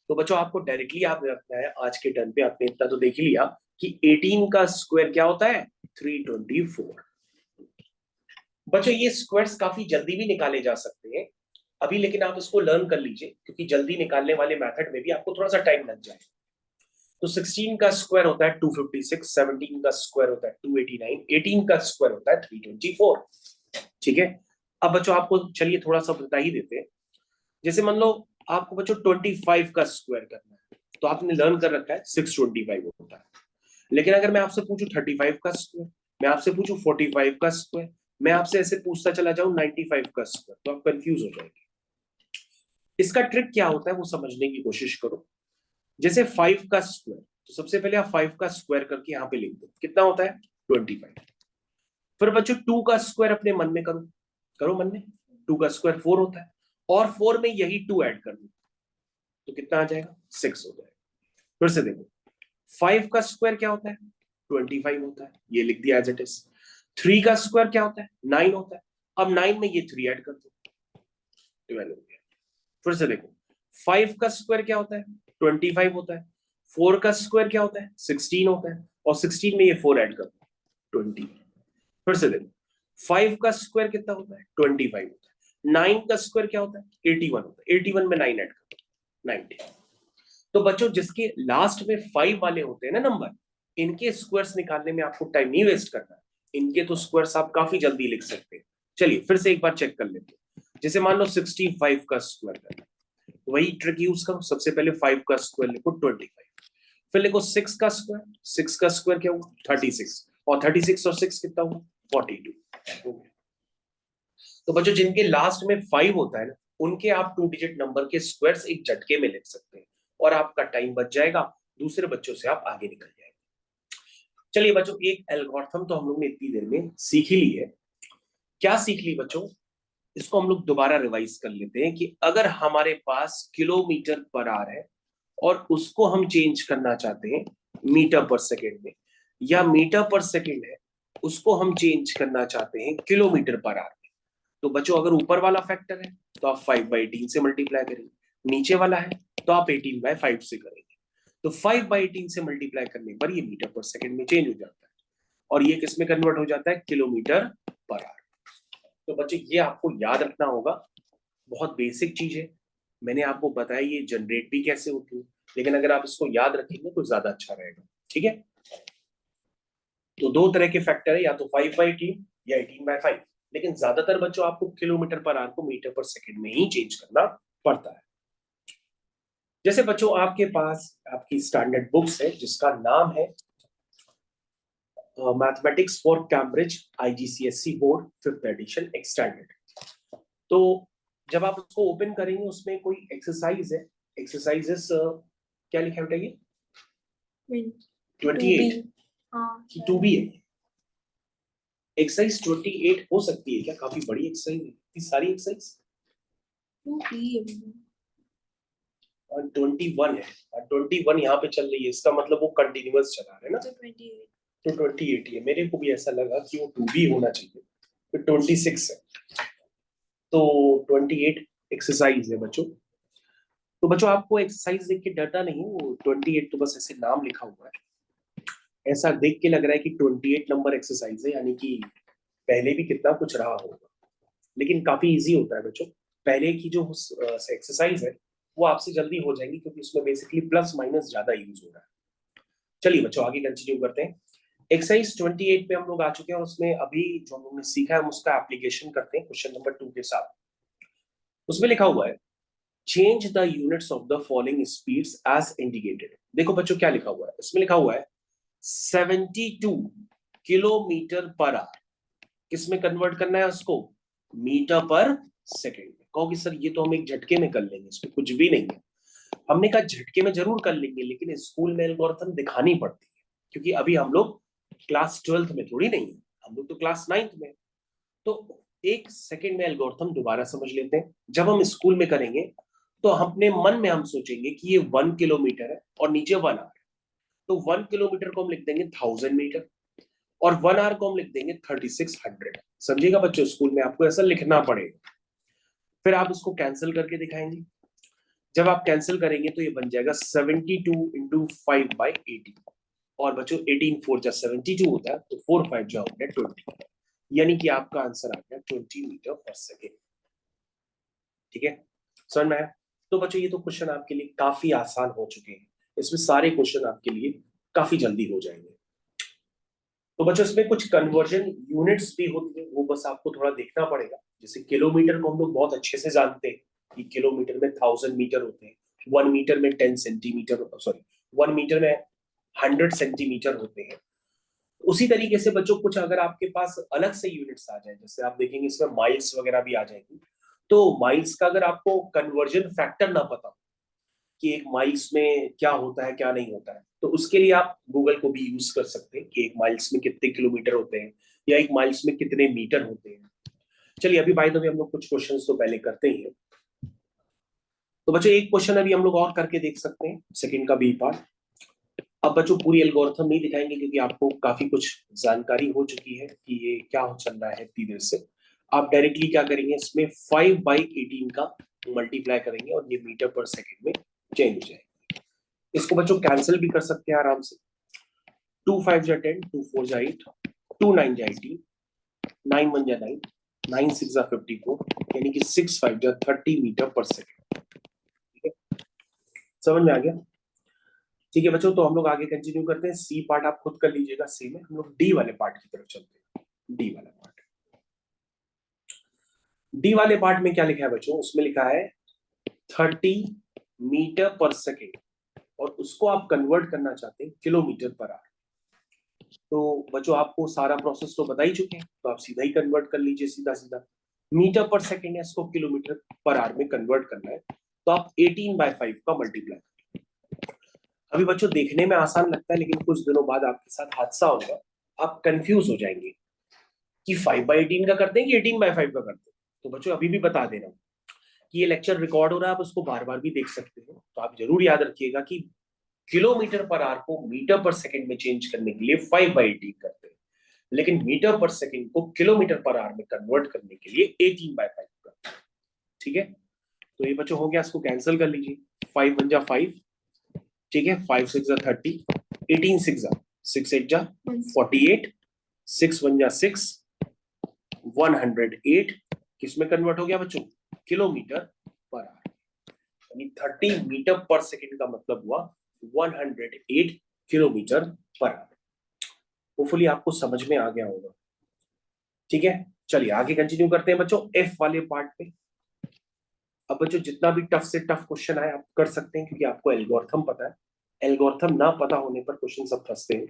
तो बच्चों आपको डायरेक्टली याद रखना है, आज के टर्न पे आपने इतना तो देख ही लिया कि 18 का स्क्वायर क्या होता है, 324। बच्चों ये स्क्वायर्स काफी जल्दी भी निकाले जा सकते हैं अभी, लेकिन आप इसको लर्न कर लीजिए क्योंकि जल्दी निकालने वाले मेथड में भी आपको थोड़ा सा टाइम लग जाए। तो 16 का स्क्वायर होता है 256, 17 का स्क्वायर होता है 289, 18 का स्क्वायर होता है 324। ठीक है, अब बच्चों आपको चलिए थोड़ा सा बता ही देते हैं। जैसे मान लो आपको बच्चों 25 का स्क्वायर करना है, तो आपने लर्न कर रखा है 625 होता है। लेकिन अगर मैं आपसे पूछूं 35 का स्क्वायर, मैं आपसे पूछूं 45 का स्क्वायर, मैं आपसे ऐसे पूछता चला जाऊं 95 का स्क्वायर, तो आप कंफ्यूज हो जाएंगे। इसका ट्रिक क्या होता है वो समझने की कोशिश करो। जैसे 5 का स्क्वायर, तो सबसे पहले आप 5 का स्क्वायर करके यहाँ पे लिख दो, कितना होता है 25। फिर बच्चों 2 का स्क्वायर अपने मन में करो, करो मन में, 2 का स्क्वायर 4 होता है, और 4 में यही 2 ऐड कर दो तो कितना आ जाएगा 6 हो जाएगा। फिर से देखो 5 का स्क्वायर क्या होता है 25 होता है, ये लिख दिया एज इट इज। 3 का स्क्वायर क्या होता है 9 होता है, अब 9 में ये 3 ऐड कर दो 12 हो गया। फिर से देखो 5 का स्क्वायर क्या होता है 25 होता है, 4 का स्क्वायर क्या होता है 16 होता है, और 16 में ये 4 ऐड कर दो 20। फिर से देखो 5 का स्क्वायर कितना होता है 25 होता है, 9 का स्क्वायर क्या होता है 81 होता है, 81 में 9 ऐड कर दो 90। तो बच्चों जिसके लास्ट में 5 वाले होते हैं ना नंबर, इनके स्क्वायर्स निकालने में आपको टाइम नहीं वेस्ट करना, इनके तो स्क्वायर्स आप काफी जल्दी लिख सकते हैं। चलिए फिर से एक बार चेक कर लेते हैं। जैसे मान लो 65 का स्क्वायर करना, वही ट्रिक यूज करो, सबसे पहले 5 का स्क्वायर लिखो 25, फिर लिखो 6 का स्क्वायर, 6 का स्क्वायर क्या हुआ 36, और 36 और 6 कितना हुआ 42। तो बच्चों जिनके लास्ट में 5 होता है ना, उनके आप 2 डिजिट नंबर के स्क्वायर्स एक झटके में लिख सकते हैं और आपका टाइम बच जाएगा, दूसरे बच्चों से आप आगे निकल जाएंगे। चलिए बच्चों एक एल्गोरिथम तो हम लोग ने इतनी देर में सीख ही ली है। क्या सीख ली बच्चों, इसको हम लोग दोबारा रिवाइज कर लेते हैं कि अगर हमारे पास किलोमीटर पर आवर है और उसको हम चेंज करना चाहते हैं मीटर पर सेकेंड में, या मीटर पर सेकेंड है उसको हम चेंज करना चाहते हैं किलोमीटर पर आवर में, तो बच्चों अगर ऊपर वाला फैक्टर है तो आप 5/18 से मल्टीप्लाई करेंगे, नीचे वाला है तो आप 18/5 से करेंगे। तो 5/18 से मल्टीप्लाई करने पर ये मीटर पर सेकेंड में चेंज हो जाता है, और ये किस में कन्वर्ट हो जाता है किलोमीटर पर आवर। तो बच्चे ये आपको याद रखना होगा, बहुत बेसिक चीज है, मैंने आपको बताया ये जनरेट भी कैसे होती है, लेकिन अगर आप इसको याद रखेंगे तो ज्यादा अच्छा रहेगा। ठीक है, तो दो तरह के फैक्टर है, या तो 5/18 या 18/5, लेकिन ज्यादातर बच्चों आपको किलोमीटर पर आवर को मीटर पर सेकेंड में ही चेंज करना पड़ता है। जैसे बच्चों आपके पास आपकी स्टैंडर्ड बुक्स है जिसका नाम है mathematics for Cambridge IGCSE board 5th edition extended. तो जब आप उसको ओपन करेंगे उसमें कोई एक्सरसाइज है, एक्सरसाइजेस क्या लिखा है बताइए 28 की 2B है। एक्सरसाइज 28 हो सकती है क्या, काफी बड़ी एक्सरसाइज है, इतनी सारी एक्सरसाइज 21 है, 21 यहाँ पे चल रही है, इसका मतलब वो कंटिन्यूअस चला रहा है ना, तो 28 है, मेरे को भी ऐसा लगा कि वो 2B होना चाहिए, तो 26 है, तो 28 एक्सरसाइज है बच्चों। तो बच्चों आपको एक्सरसाइज देख के डरना नहीं है, वो 28 तो बस ऐसे नाम लिखा हुआ है, ऐसा देख के लग रहा है कि 28 नंबर एक्सरसाइज है, यानी कि पहले भी कितना कुछ रहा होगा, लेकिन काफी इजी होता है बच्चों। पहले की जो एक्सरसाइज है वो आपसे जल्दी हो जाएगी क्योंकि उसमें बेसिकली प्लस माइनस ज्यादा यूज हो रहा है। चलिए बच्चों आगे कंटिन्यू करते हैं। एक्सरसाइज 28 पे हम लोग आ चुके हैं, उसमें अभी जो हम लोग ने सीखा है हम उसका एप्लीकेशन करते हैं क्वेश्चन नंबर 2 के साथ। उसमें लिखा हुआ है change the units of the following speeds as indicated. देखो बच्चों क्या लिखा हुआ है, इसमें लिखा हुआ है 72 किलोमीटर पर आवर, किसमें कन्वर्ट करना है उसको मीटर पर सेकेंड में। कहोगे सर ये तो हम एक झटके में कर लेंगे, इसमें कुछ भी नहीं है। हमने कहा झटके में जरूर कर लेंगे, लेकिन स्कूल में एल्गोरिथम दिखानी पड़ती है, क्योंकि अभी हम लोग क्लास 12th में थोड़ी नहीं है, हम लोग तो क्लास 9th में। तो एक सेकेंड में एल्गोरिथम दोबारा समझ लेते हैं। जब हम स्कूल में करेंगे तो अपने मन में हम सोचेंगे कि ये 1 किलोमीटर है और नीचे 1 आवर है, तो 1 किलोमीटर को हम लिख देंगे 1000 मीटर, और 1 आवर को हम लिख देंगे 3600। समझिएगा बच्चों, स्कूल में आपको ऐसा लिखना पड़ेगा। फिर आप इसको कैंसिल करके दिखाएंगे। जब आप कैंसिल करेंगे तो ये बन जाएगा 72 इंटू 5/18। और बच्चों 18 4 जा 72 होता है, तो 4 5 जा हो गया 20, यानी कि आपका आंसर आ गया 20 मीटर पर सेकेंड। ठीक है, समझ में आया? तो बच्चों ये तो क्वेश्चन आपके लिए काफी आसान हो चुके हैं, इसमें सारे क्वेश्चन आपके लिए काफी जल्दी हो जाएंगे। तो बच्चों इसमें कुछ कन्वर्जन यूनिट्स भी होती है, वो बस आपको थोड़ा देखना पड़ेगा। जैसे किलोमीटर को हम लोग बहुत अच्छे से जानते हैं कि किलोमीटर में 1000 मीटर होते हैं, 1 मीटर में 10 सेंटीमीटर, सॉरी 1 मीटर में 100 सेंटीमीटर होते हैं। उसी तरीके से बच्चों कुछ अगर आपके पास अलग से यूनिट्स आ जाए, जैसे आप देखेंगे इसमें माइल्स वगैरह भी आ जाएगी, तो माइल्स का अगर आपको कन्वर्जन फैक्टर ना पता हो कि एक माइल्स में क्या होता है क्या नहीं होता है, तो उसके लिए आप गूगल को भी यूज कर सकते हैं कि एक माइल्स में कितने किलोमीटर होते हैं या एक माइल्स में कितने मीटर होते हैं। चलिए अभी बाय द वे हम लोग कुछ क्वेश्चंस तो पहले करते ही हैं। तो बच्चों एक क्वेश्चन अभी हम लोग और करके देख सकते हैं, सेकंड का बी पार्ट। अब बच्चों पूरी एल्गोरिथम नहीं दिखाएंगे क्योंकि आपको काफी कुछ जानकारी हो चुकी है कि ये क्या हो चल रहा है इतनी देर से। आप डायरेक्टली क्या करेंगे, इसमें 5/18 का मल्टीप्लाई करेंगे और ये मीटर पर सेकेंड में चेंज हो जाएगा। इसको बच्चों कैंसिल भी कर सकते हैं आराम से। 2 5 जा 10, 2 4 जा 8, 2 9 जा 18, 9 1 जा 9, 9 6 जा 54, यानी कि 6 5 जा 30 मीटर पर सेकेंड। ठीक है, समझ में आ गया? ठीक है बच्चों, तो हम लोग आगे कंटिन्यू करते हैं। सी पार्ट आप खुद कर लीजिएगा, सी में हम लोग डी वाले पार्ट की तरफ चलते हैं। डी वाला पार्ट, डी वाले पार्ट में क्या लिखा है बच्चों, उसमें लिखा है 30 मीटर पर सेकेंड और उसको आप कन्वर्ट करना चाहते हैं किलोमीटर पर आवर। तो बच्चों आपको सारा प्रोसेस तो बता ही चुके हैं, तो आप सीधा ही कन्वर्ट कर लीजिए, सीधा सीधा मीटर पर सेकेंड है, इसको किलोमीटर पर आवर में कन्वर्ट करना है, तो आप 18/5 का मल्टीप्लाई। अभी बच्चों देखने में आसान लगता है, लेकिन कुछ दिनों बाद आपके साथ हादसा होगा, आप कंफ्यूज हो जाएंगे कि 5/18 का करते हैं कि 18/5 का करते हैं। तो बच्चों अभी भी बता दे रहा हूँ कि ये लेक्चर रिकॉर्ड हो रहा है, आप उसको बार बार भी देख सकते हैं। तो आप जरूर याद रखिएगा कि किलोमीटर पर आवर को मीटर पर सेकंड में चेंज करने के लिए 5/18 करते हैं, लेकिन मीटर पर सेकंड को किलोमीटर पर आवर में कन्वर्ट करने के लिए 18/5 करते हैं। ठीक है, तो ये बच्चों हो गया, इसको कैंसिल कर लीजिए। 5 1 जा 5, ठीक है, 5 6 जा 30, 18 6 जा 6 8 जा 48, 6 1 जा 6, 108 किसमें कन्वर्ट हो गया बच्चों, किलोमीटर पर आवर। यानी 30 मीटर पर सेकंड का मतलब हुआ 108 किलोमीटर पर आवर। होपफुली आपको समझ में आ गया होगा। ठीक है, चलिए आगे कंटिन्यू करते हैं बच्चों एफ वाले पार्ट पे। अब बच्चों जितना भी टफ से टफ क्वेश्चन आए आप कर सकते हैं, क्योंकि आपको एल्गोरिथम पता है, एल्गोरिथम ना पता होने पर क्वेश्चन सब फंसते हैं।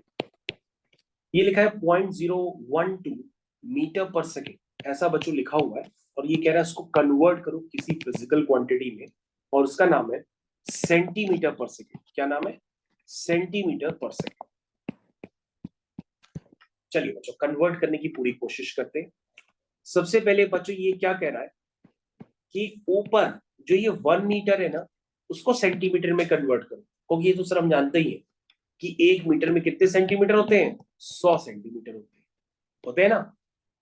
ये लिखा है 0.012 मीटर पर सेकेंड, ऐसा बच्चों लिखा हुआ है, और ये कह रहा है इसको कन्वर्ट करो किसी फिजिकल क्वांटिटी में, और उसका नाम है सेंटीमीटर पर सेकेंड। क्या नाम है, सेंटीमीटर पर सेकेंड। चलिए बच्चों कन्वर्ट करने की पूरी कोशिश करते हैं। सबसे पहले बच्चों ये क्या कह रहा है कि ऊपर जो ये 1 मीटर है ना, उसको सेंटीमीटर में कन्वर्ट करो, क्योंकि ये तो सर हम जानते ही हैं कि 1 मीटर में कितने सेंटीमीटर होते हैं, 100 सेंटीमीटर होते हैं ना।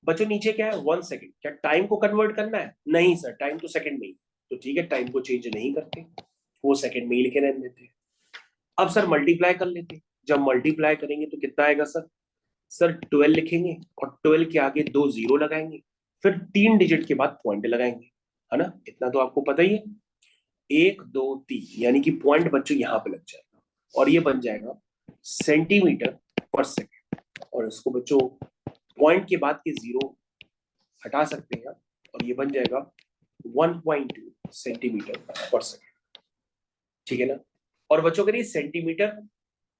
बच्चों नीचे क्या है, 1 सेकेंड, क्या टाइम को कन्वर्ट करना है, नहीं सर टाइम तो सेकंड में ही, तो ठीक है टाइम को चेंज नहीं करते, वो सेकंड में ही लिखे रहने देते। अब सर मल्टीप्लाई कर लेते, जब मल्टीप्लाई करेंगे तो कितना आएगा सर, सर 12 लिखेंगे और 12 के आगे 2 जीरो लगाएंगे, फिर 3 डिजिट के बाद पॉइंट लगाएंगे, है ना, इतना तो आपको पता ही है। 1 2 3 यानी कि पॉइंट बच्चों यहाँ पे लग जाएगा और ये बन जाएगा सेंटीमीटर पर सेकेंड, और इसको बच्चों पॉइंट के बाद के जीरो हटा सकते हैं और ये बन जाएगा 1.2 सेंटीमीटर पर सेकेंड। ठीक है ना, और बच्चों अगर ये सेंटीमीटर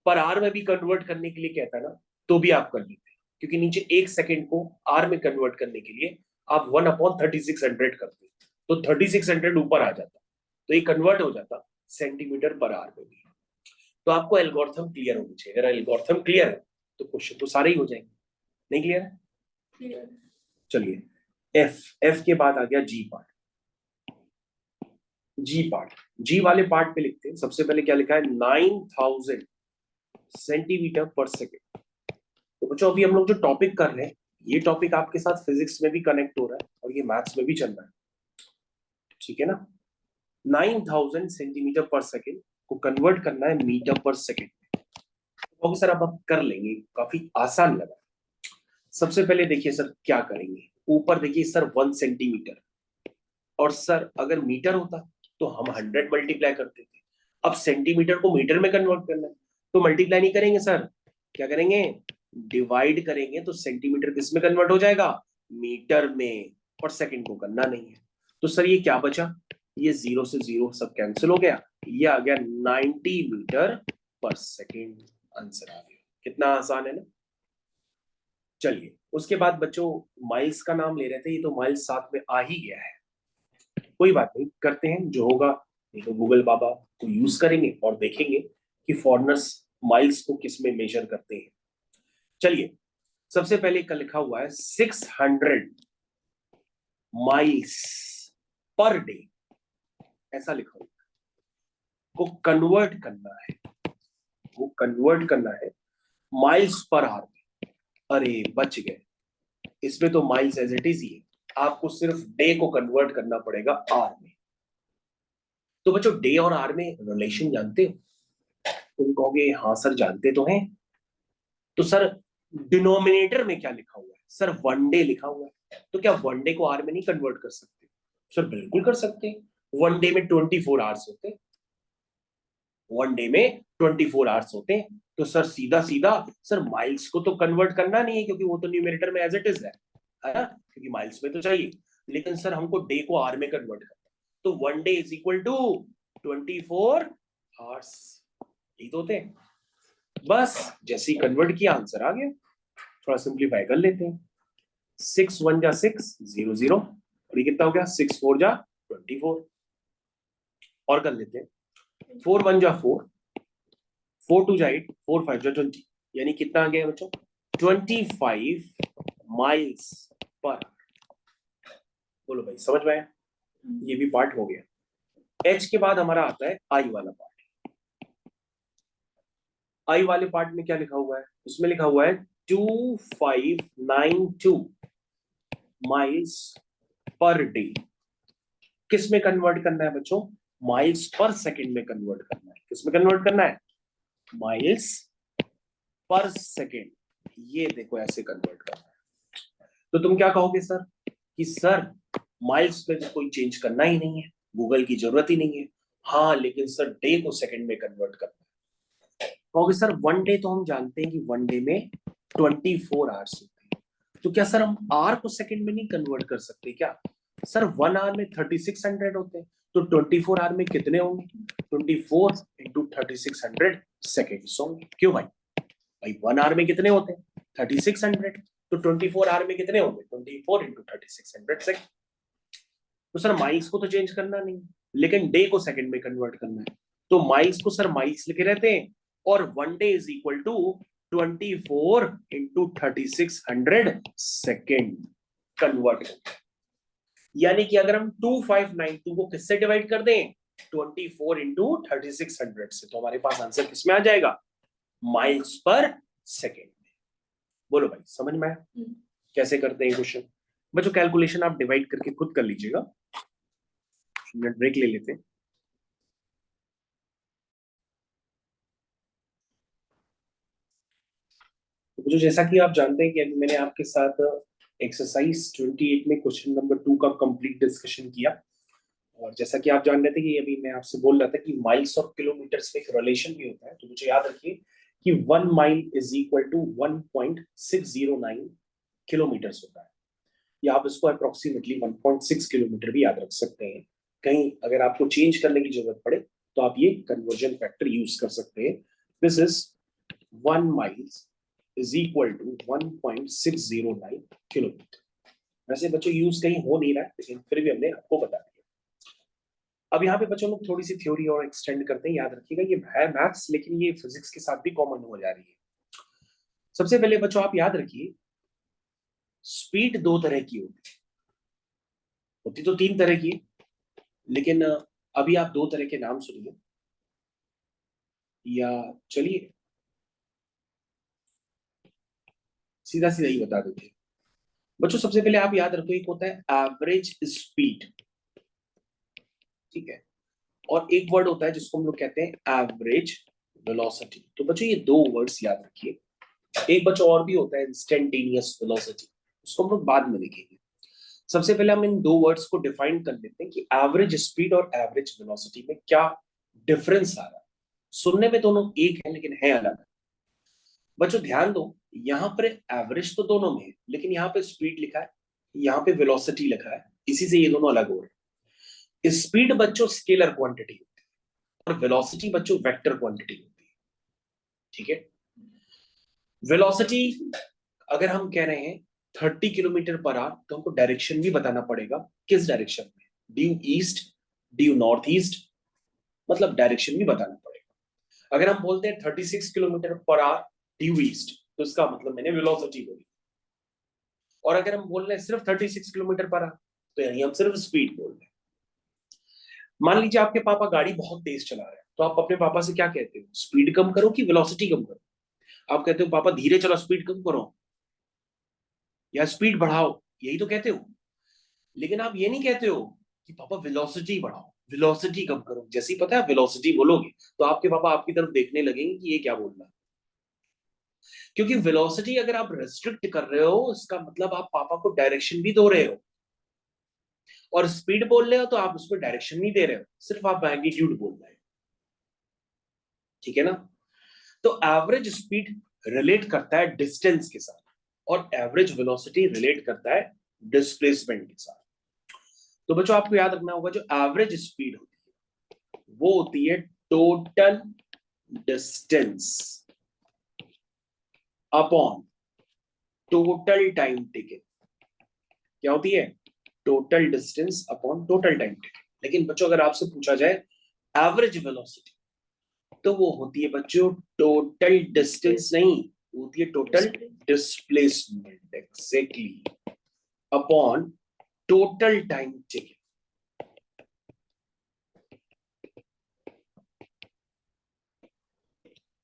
पर आर में भी कन्वर्ट करने के लिए कहता है ना, तो भी आप कर लेते हैं, क्योंकि नीचे 1 सेकेंड को आर में कन्वर्ट करने के लिए आप 1/3600 करते, तो 3600 ऊपर आ जाता, तो ये कन्वर्ट हो जाता सेंटीमीटर पर आर में भी। तो आपको एल्गोरिथम क्लियर होनी चाहिए, अगर एल्गोरिथम क्लियर है तो क्वेश्चन तो सारे ही हो जाएंगे। नहीं क्लियर है? क्लियर। चलिए एफ, एफ के बाद आ गया जी पार्ट। जी पार्ट, जी वाले पार्ट पे लिखते हैं। सबसे पहले क्या लिखा है, 9000 सेंटीमीटर पर सेकेंड। तो बच्चों अभी हम लोग जो टॉपिक कर रहे हैं, ये टॉपिक आपके साथ फिजिक्स में भी कनेक्ट हो रहा है और ये मैथ्स में भी चल रहा है, ठीक है ना। 9000 सेंटीमीटर पर सेकेंड को कन्वर्ट करना है मीटर पर सेकेंड। तो सर अब आप कर लेंगे, काफी आसान लगा। सबसे पहले देखिए सर क्या करेंगे, ऊपर देखिए सर 1 सेंटीमीटर, और सर अगर मीटर होता तो हम 100 मल्टीप्लाई करते थे। अब सेंटीमीटर को मीटर में कन्वर्ट करना है तो मल्टीप्लाई नहीं करेंगे सर, क्या करेंगे, डिवाइड करेंगे। तो सेंटीमीटर किस में कन्वर्ट हो जाएगा, मीटर में, और सेकंड को करना नहीं है। तो सर ये क्या बचा, ये 0 से 0 सब कैंसिल हो गया, ये आ गया 90 मीटर पर सेकेंड। आंसर आ गया, कितना आसान है ना। चलिए उसके बाद बच्चों माइल्स का नाम ले रहे थे, ये तो माइल्स साथ में आ ही गया है, कोई बात नहीं, करते हैं जो होगा। नहीं तो गूगल बाबा को यूज करेंगे और देखेंगे कि फॉरेनर्स माइल्स को किस में मेजर करते हैं। चलिए सबसे पहले का लिखा हुआ है 600 माइल्स पर डे, ऐसा लिखा हुआ है। को कन्वर्ट करना है, वो कन्वर्ट करना है माइल्स पर आवर में। अरे बच गए, इसमें तो माइल्स एज इट इज ही है, आपको सिर्फ डे को कन्वर्ट करना पड़ेगा आर में। तो बच्चों डे और आर में रिलेशन जानते हो, तुम कहोगे हाँ सर जानते तो हैं। तो सर डिनोमिनेटर में क्या लिखा हुआ है, सर 1 डे लिखा हुआ है, तो क्या 1 डे को आर में नहीं कन्वर्ट कर सकते, सर बिल्कुल कर सकते हैं। 1 डे में 24 आवर्स होते हैं, 1 डे में 24 आवर्स होते हैं। तो सर सीधा सीधा सर माइल्स को तो कन्वर्ट करना नहीं है क्योंकि वो तो न्यूमरेटर में एज इट इज है ना, क्योंकि माइल्स में तो चाहिए। लेकिन सर हमको डे को आर में कन्वर्ट करना है, तो 1 day is equal to 24 hours, यही तो होते हैं। बस जैसे ही कन्वर्ट किया आंसर आ गया। थोड़ा सिंप्लीफाई कर लेते हैं, 6 1 जा 6 0 0, और ये कितना हो गया 6 4 जा 24, और कर लेते हैं 4 1 जा 4, 4 2 जा 8, 4 5 जा 20, यानी कितना आ गया बच्चों 25 माइल्स पर। बोलो भाई समझ में आया, ये भी पार्ट हो गया। एच के बाद हमारा आता है आई वाला पार्ट। आई वाले पार्ट में क्या लिखा हुआ है, उसमें लिखा हुआ है 2592 माइल्स पर डे। किस में कन्वर्ट करना है बच्चों, माइल्स पर सेकंड में कन्वर्ट करना है। किस में कन्वर्ट करना है, माइल्स पर सेकंड, ये देखो ऐसे कन्वर्ट करना है। तो तुम क्या कहोगे सर कि सर माइल्स में तो कोई चेंज करना ही नहीं है, गूगल की जरूरत ही नहीं है। हाँ लेकिन सर डे को सेकंड में कन्वर्ट करना है। कहोगे सर 1 डे तो हम जानते हैं कि 1 डे में 24 आवर्स होते हैं, तो क्या सर हम आर को सेकंड में नहीं कन्वर्ट कर सकते क्या, सर 1 आवर में 3600 होते हैं, तो 24 आवर में कितने होंगे, 24 इंटू 3600 सेकेंड्स होंगे। क्यों भाई, भाई 1 आवर में कितने होते हैं 3600, तो 24 आवर में कितने होंगे 24 इंटू 3600 सेकेंड। तो सर माइल्स को तो चेंज करना नहीं, लेकिन डे को सेकंड में कन्वर्ट करना है, तो माइल्स को सर माइल्स लिखे रहते हैं, और 1 day is equal to 24 into 3600 second convert करते। यानी कि अगर हम 2592 को किससे डिवाइड कर दें 24 इंटू 3600 से, तो हमारे पास आंसर किसमें आ जाएगा, माइल्स पर सेकेंड में। बोलो भाई समझ में आया कैसे करते हैं क्वेश्चन। बच्चों कैलकुलेशन आप डिवाइड करके खुद कर लीजिएगा, मिनट ब्रेक ले लेते हैं। तो जो जैसा कि आप जानते हैं कि अभी मैंने आपके साथ एक्सरसाइज 28 में क्वेश्चन नंबर 2 का कंप्लीट डिस्कशन किया, और जैसा कि आप जान रहे थे कि अभी मैं आपसे बोल रहा था कि माइल्स और किलोमीटर्स में एक रिलेशन भी होता है, तो मुझे याद रखिए कि 1 mile is equal to 1.609 kilometres होता है, या आप इसको अप्रोक्सीमेटली 1.6 किलोमीटर भी याद रख सकते हैं। कहीं अगर आपको चेंज करने की जरूरत पड़े तो आप ये कन्वर्जन फैक्टर यूज कर सकते हैं। This is 1 mile is equal to 1.609 kilometre. वैसे बच्चों यूज कहीं हो नहीं रहा है, लेकिन फिर भी हमने आपको बता दिया। अब यहाँ पे बच्चों लोग थोड़ी सी थ्योरी और एक्सटेंड करते हैं, याद रखिएगा ये है मैथ्स लेकिन ये फिजिक्स के साथ भी कॉमन हो जा रही है। सबसे पहले बच्चों आप याद रखिए स्पीड 2 तरह की होती तो 3 तरह की, लेकिन अभी आप 2 तरह के नाम सुनिए, या चलिए सीधा सीधा ही बता देते हैं बच्चों। सबसे पहले आप याद रखो, एक होता है एवरेज स्पीड, ठीक है, और एक वर्ड होता है जिसको हम लोग कहते हैं एवरेज वेलोसिटी। तो बच्चों ये दो वर्ड्स याद रखिए। एक बच्चों और भी होता है इंस्टेंटेनियस वेलोसिटी, उसको हम लोग बाद में देखेंगे। सबसे पहले हम इन दो वर्ड्स को डिफाइन कर लेते हैं कि एवरेज स्पीड और एवरेज वेलोसिटी में क्या डिफरेंस आ रहा है। सुनने में दोनों एक है लेकिन है अलग। बच्चों ध्यान दो, यहाँ पर एवरेज तो दोनों में है, लेकिन यहाँ पे स्पीड लिखा है, यहाँ पे वेलोसिटी लिखा है, इसी से ये दोनों अलग हो रहे हैं। स्पीड बच्चों स्केलर क्वांटिटी होती है और वेलोसिटी बच्चों वेक्टर क्वांटिटी होती है, ठीक है। वेलोसिटी अगर हम कह रहे हैं 30 किलोमीटर पर आवर, तो हमको डायरेक्शन भी बताना पड़ेगा, किस डायरेक्शन में, due east, due north east, मतलब डायरेक्शन भी बताना पड़ेगा। अगर हम बोलते हैं 36 kilometre per our due east, तो इसका मतलब मैंने वेलोसिटी बोली। और अगर हम बोल रहे हैं सिर्फ 36 किलोमीटर पर आवर, तो यानी हम सिर्फ स्पीड बोल रहे हैं। मान लीजिए आपके पापा गाड़ी बहुत तेज चला रहे हैं, तो आप अपने पापा से क्या कहते हो, स्पीड कम करो कि वेलोसिटी कम करो? आप कहते हो पापा धीरे चलो, स्पीड कम करो, या स्पीड बढ़ाओ, यही तो कहते हो। लेकिन आप ये नहीं कहते हो कि पापा वेलोसिटी बढ़ाओ, वेलोसिटी कम करो। जैसे ही पता है वेलोसिटी बोलोगे तो आपके पापा आपकी तरफ देखने लगेंगे कि ये क्या बोल रहा है। क्योंकि वेलोसिटी अगर आप रेस्ट्रिक्ट कर रहे हो, इसका मतलब आप पापा को डायरेक्शन भी दे रहे हो, और स्पीड बोल रहे हो तो आप उसको डायरेक्शन नहीं दे रहे हो, सिर्फ आप मैग्नीट्यूड बोल रहे हो, ठीक है ना। तो एवरेज स्पीड रिलेट करता है डिस्टेंस के साथ, और एवरेज वेलोसिटी रिलेट करता है डिस्प्लेसमेंट के साथ। तो बच्चों आपको याद रखना होगा, जो एवरेज स्पीड होती है वो होती है total distance upon total time taken. क्या होती है? Total distance upon total time taken. लेकिन बच्चों अगर आपसे पूछा जाए एवरेज वेलोसिटी, तो वो होती है बच्चों टोटल डिस्टेंस नहीं, होती है total displacement, exactly, upon total time taken.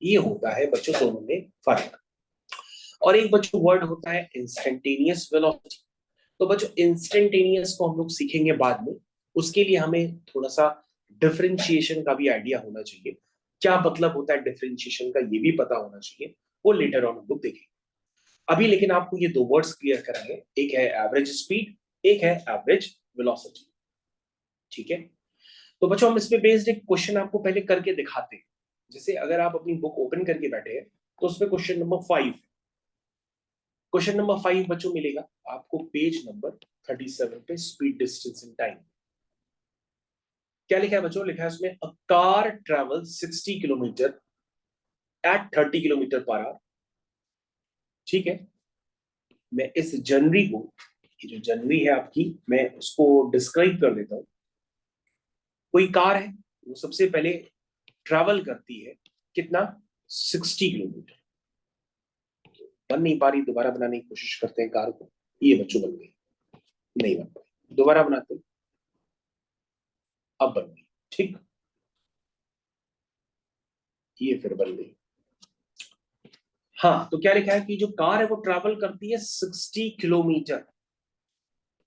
ये होता है बच्चों दोनों में फर्क। और एक बच्चों वर्ड होता है इंस्टेंटेनियस वेलोसिटी। तो बच्चों इंस्टेंटेनियस को हम लोग सीखेंगे बाद में, उसके लिए हमें थोड़ा सा डिफरेंशिएशन का भी आइडिया होना चाहिए। क्या मतलब होता है डिफरेंशिएशन का, ये भी पता होना चाहिए, वो लेटर ऑन हम लोग देखेंगे। अभी लेकिन आपको ये दो वर्ड्स क्लियर करेंगे, एक है एवरेज स्पीड, एक है एवरेज वेलोसिटी, ठीक है। तो बच्चों हम इसमें बेस्ड एक क्वेश्चन आपको पहले करके दिखाते हैं। जैसे अगर आप अपनी बुक ओपन करके बैठे हैं, तो उसमें क्वेश्चन नंबर 5, क्वेश्चन नंबर 5 बच्चों मिलेगा आपको पेज नंबर 37 पे, स्पीड डिस्टेंस इन टाइम। क्या लिखा है बच्चों? लिखा है उसमें a car travel 60 kilometre at 30 kilometre per hour, ठीक है। मैं इस जनरी को, ये जो जनरी है आपकी, मैं उसको डिस्क्राइब कर देता हूं। कोई कार है, वो सबसे पहले ट्रैवल करती है कितना, 60 किलोमीटर। बन नहीं पा रही, दोबारा बनाने की कोशिश करते हैं कार को। ये बच्चों बन गई, नहीं बन पाई, दोबारा बनाते हैं, अब बन गई, ठीक, ये फिर बन गई। हाँ, तो क्या लिखा है कि जो कार है वो ट्रैवल करती है 60 किलोमीटर,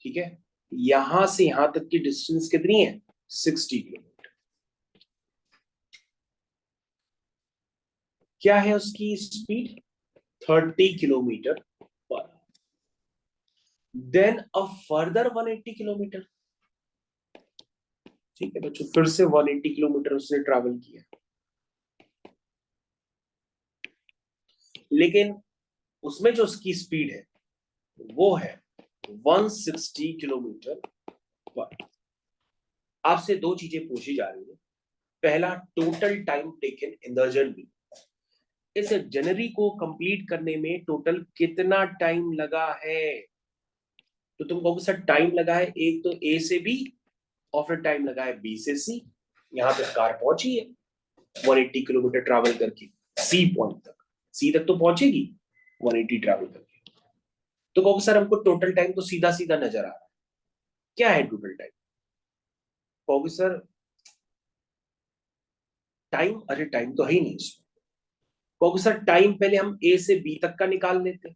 ठीक है। यहां से यहां तक की डिस्टेंस कितनी है? 60 किलोमीटर। क्या है उसकी स्पीड? 30 किलोमीटर पर। देन अ फर्दर 180 किलोमीटर, ठीक है बच्चों, फिर से 180 किलोमीटर उसने ट्रैवल किया। लेकिन उसमें जो उसकी स्पीड है वो है 160 किलोमीटर पर। आपसे दो चीजें पूछी जा रही है। पहला, total time taken in the journey, इस जनरी को कंप्लीट करने में टोटल कितना टाइम लगा है? तो तुम कहोगे सर टाइम लगा है एक तो ए से बी, और फिर टाइम लगा है बी से सी। यहां तक कार पहुंची है 180 किलोमीटर ट्रैवल करके सी पॉइंट तक, सी तक तो पहुंचेगी 180 ट्रैवल करके। तो कहोगे सर हमको टोटल टाइम तो सीधा सीधा नजर आ रहा है, क्या है टोटल टाइम? कहोगे सर टाइम, अरे टाइम तो है ही नहीं इसमें। कहोगे सर टाइम पहले हम ए से बी तक का निकाल लेते हैं,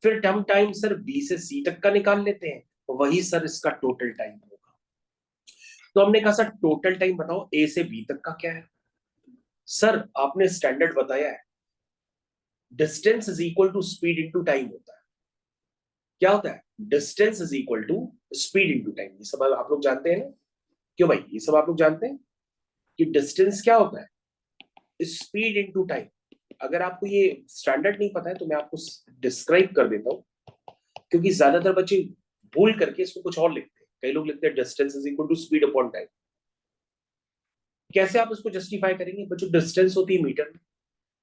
फिर हम टाइम सर बी से सी तक का निकाल लेते हैं, वही सर इसका टोटल टाइम होगा। तो हमने कहा सर टोटल टाइम बताओ ए से बी तक का क्या है। सर आपने स्टैंडर्ड बताया है, distance is equal to speed into time होता है। क्या होता है? Distance is equal to speed into time. ये सब आप लोग जानते हैं ना? क्यों भाई, ये सब आप लोग जानते हैं कि डिस्टेंस क्या होता है? Speed into time. अगर आपको ये स्टैंडर्ड नहीं पता है तो मैं आपको डिस्क्राइब कर देता हूं, क्योंकि ज्यादातर बच्चे भूल करके इसको कुछ और लिखते हैं। कई लोग लिखते हैं distance is equal to speed upon time. कैसे आप इसको जस्टिफाई करेंगे बच्चों? डिस्टेंस होती है मीटर में,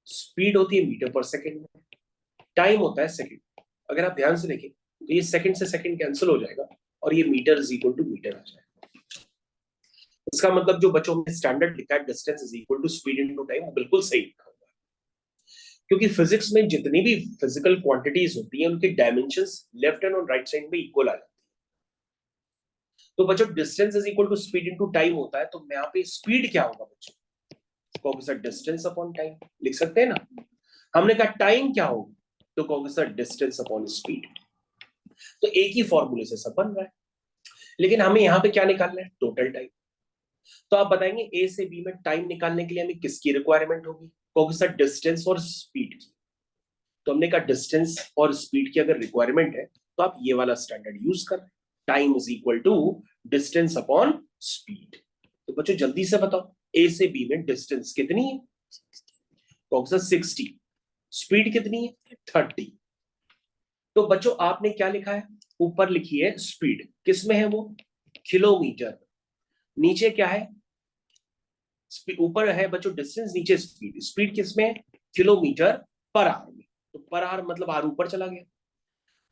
स्पीड होती है मीटर पर सेकंड में, टाइम होता है सेकंड। अगर आप ध्यान से देखें तो ये सेकंड से सेकंड कैंसिल हो जाएगा और ये metre is equal to metre आ जाएगा। इसका मतलब जो बच्चों में स्टैंडर्ड लिखा है distance is equal to speed into time, वो बिल्कुल सही लिखा हुआ है। क्योंकि फिजिक्स में जितनी भी फिजिकल क्वांटिटीज होती हैं उनके डायमेंशंस लेफ्ट हैंड और राइट साइड में इक्वल आ जाती है। तो बच्चों distance is equal to speed into time होता है, तो यहाँ पे स्पीड क्या होगा बच्चों? कहोगे सर डिस्टेंस अपॉन टाइम, लिख सकते हैं ना। हमने कहा टाइम क्या होगा, तो कहोगे सर डिस्टेंस अपॉन स्पीड। तो एक ही फॉर्मूले से सब बन रहा है, लेकिन हमें यहाँ पे क्या निकालना है? Total time. तो आप बताएंगे ए से बी में टाइम निकालने के लिए हमें किसकी रिक्वायरमेंट होगी? कहोगे सर डिस्टेंस और स्पीड की। तो हमने कहा डिस्टेंस और स्पीड की अगर रिक्वायरमेंट है तो आप ये वाला स्टैंडर्ड यूज कर रहे हैं, time is equal to distance upon speed. तो बच्चों जल्दी से बताओ ए से बी में डिस्टेंस कितनी है? कहोगे सर 60। स्पीड कितनी है? 30। तो बच्चों आपने क्या लिखा है? ऊपर लिखी है स्पीड, किसमें है वो? किलोमीटर। नीचे क्या है? ऊपर है बच्चों डिस्टेंस, नीचे स्पीड। स्पीड किसमें है? किलोमीटर पर आवर में। तो पर आवर मतलब आर ऊपर चला गया।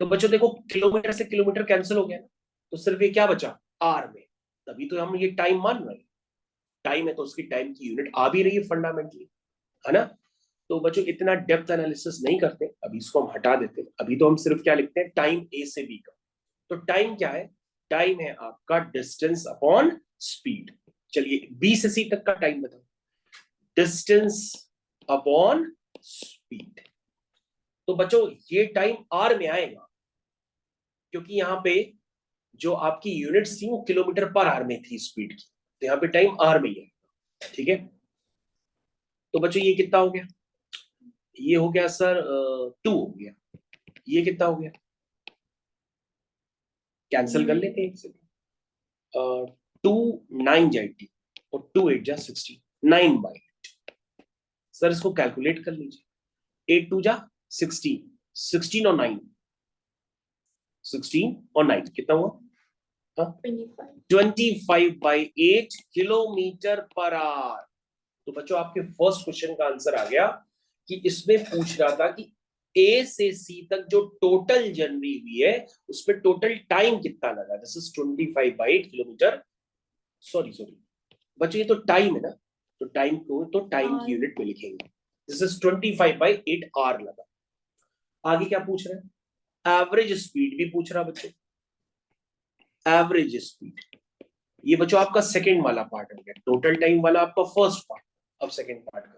तो बच्चों देखो किलोमीटर से किलोमीटर कैंसिल हो गया ना, तो सिर्फ ये क्या बचा? आर में। तभी तो हम ये टाइम मान रहे हैं। टाइम है तो उसकी टाइम की यूनिट आ भी रही है फंडामेंटली, है ना। तो बच्चों इतना डेप्थ एनालिसिस नहीं करते, अभी इसको हम हटा देते हैं। अभी तो हम सिर्फ क्या लिखते हैं? टाइम ए से बी का। तो टाइम क्या है? टाइम है आपका डिस्टेंस अपॉन स्पीड। चलिए बी से सी तक का टाइम बताओ। Distance upon speed. तो बच्चों ये टाइम आर में आएगा, क्योंकि यहां पे जो आपकी यूनिट्स थी वो किलोमीटर पर आवर में थी स्पीड की, तो यहाँ पे टाइम आर में ही है। ठीक है, तो बच्चों ये कितना हो गया? ये हो गया सर 2 हो गया। ये कितना हो गया? कैंसिल कर लेते हैं एक से। 2 9 जा 80 और 2 8 जा 60, 9/8। सर इसको कैलकुलेट कर लीजिए। 8 2 जा 16, 16 और 9, 16 और 9 कितना हुआ? 25/8 किलोमीटर पर आवर। तो बच्चों आपके फर्स्ट क्वेश्चन का आंसर आ गया कि इसमें पूछ रहा था कि ए से सी तक जो टोटल जर्नी हुई है उसमें टोटल टाइम कितना लगा। This is 25/8 kilometre. सॉरी बच्चों, ये तो टाइम है ना, तो टाइम को तो टाइम की यूनिट में लिखेंगे। दिस इज 25/8 आवर लगा। आगे क्या पूछ रहे हैं? एवरेज स्पीड भी पूछ रहा बच्चों। एवरेज स्पीड, ये बच्चों आपका सेकंड वाला पार्ट हो गया। टोटल टाइम वाला आपका फर्स्ट पार्ट, अब सेकंड पार्ट करें।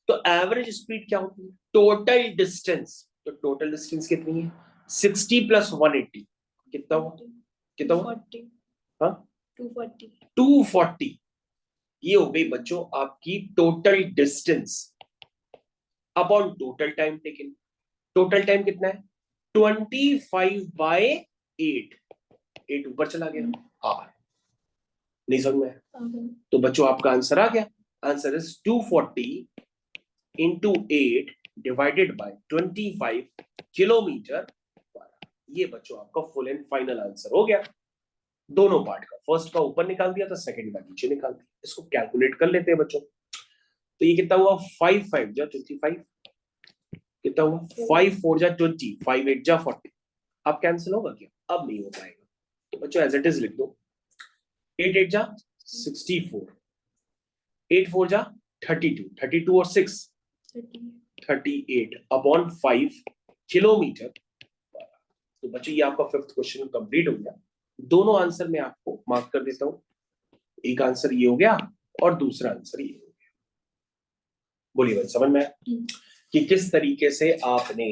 तो एवरेज स्पीड क्या होती है? Total distance. तो टोटल डिस्टेंस कितनी है? 60 + 180 कितना हुआ? कितना हुआ? हाँ 240। 240 ये हो गई बच्चों आपकी total distance upon total time taken. Total time कितना है? 25/8। 8 ऊपर चला गया, आर नहीं समझ में। तो बच्चों आपका आंसर आ गया। Answer is 240 × 8 divided by 25 kilometre. ये बच्चों आपका फुल एंड फाइनल आंसर हो गया दोनों पार्ट का। फर्स्ट का ऊपर निकाल दिया था, सेकंड का नीचे निकाल दिया। इसको कैलकुलेट कर लेते हैं बच्चों। तो ये कितना हुआ? 5 5 जा 25, कितना हुआ? 5 4 जा 20, 5 8 जा 40। अब कैंसिल होगा क्या? अब नहीं हो पाएगा। तो बच्चों एज इट इज लिख दो। 8 8 जा 64, 8 4 जा 32, 32 और 6 38 अपॉन 5 किलोमीटर। तो बच्चों ये आपका फिफ्थ क्वेश्चन कंप्लीट हो गया। दोनों आंसर मैं आपको मार्क कर देता हूं। एक आंसर ये हो गया और दूसरा आंसर ये हो गया। बोलिए भाई, समझ में कि किस तरीके से आपने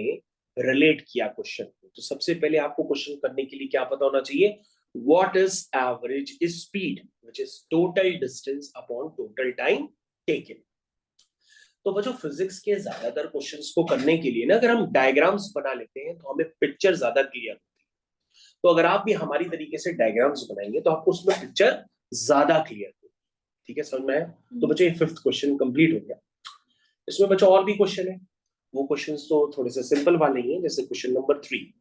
रिलेट किया क्वेश्चन को, तो सबसे पहले आपको क्वेश्चन करने के लिए क्या पता होना चाहिए, what is average speed which is total distance upon total time taken. तो बच्चों फिजिक्स के ज्यादातर क्वेश्चंस को करने के लिए ना अगर हम डायग्राम्स बना लेते हैं तो हमें पिक्चर ज्यादा क्लियर होती है। तो अगर आप भी हमारी तरीके से डायग्राम्स बनाएंगे तो आपको उसमें पिक्चर ज्यादा क्लियर होगी। ठीक है, समझ में आया? तो बच्चों ये 5th क्वेश्चन कंप्लीट हो गया। इसमें बच्चों और भी क्वेश्चन है, वो क्वेश्चंस तो थोड़े से सिंपल वाले ही हैं। जैसे क्वेश्चन नंबर 3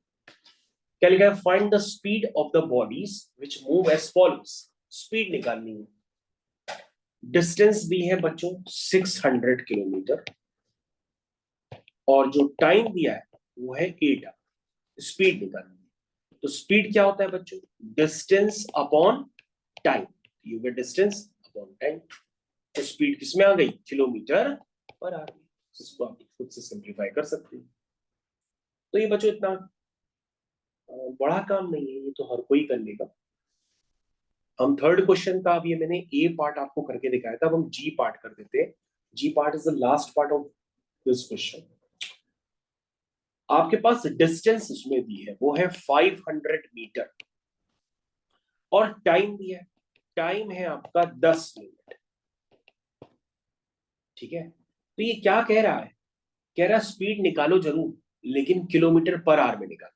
क्या लिखा है, find the speed of the bodies which move as follows. Speed निकालनी है, डिस्टेंस दी है बच्चों 600 किलोमीटर और जो टाइम दिया है वो है 8 आवर। स्पीड निकालनी है, तो स्पीड क्या होता है बच्चों, distance upon time. You get distance upon time, तो स्पीड किसमें आ गई, किलोमीटर पर आवर। इसको आप खुद से सिंप्लीफाई कर सकते हैं। तो ये बच्चों इतना बड़ा काम नहीं है, ये तो हर कोई कर लेगा। हम थर्ड क्वेश्चन का, अब ये मैंने ए पार्ट आपको करके दिखाया था, अब हम जी पार्ट कर देते हैं। G part is the last part of this question. आपके पास डिस्टेंस उसमें दी है वो है 500 मीटर और टाइम दिया है, टाइम है आपका 10 मिनट। ठीक है, तो ये क्या कह रहा है, कह रहा है स्पीड निकालो जरूर लेकिन किलोमीटर पर आवर में निकालो।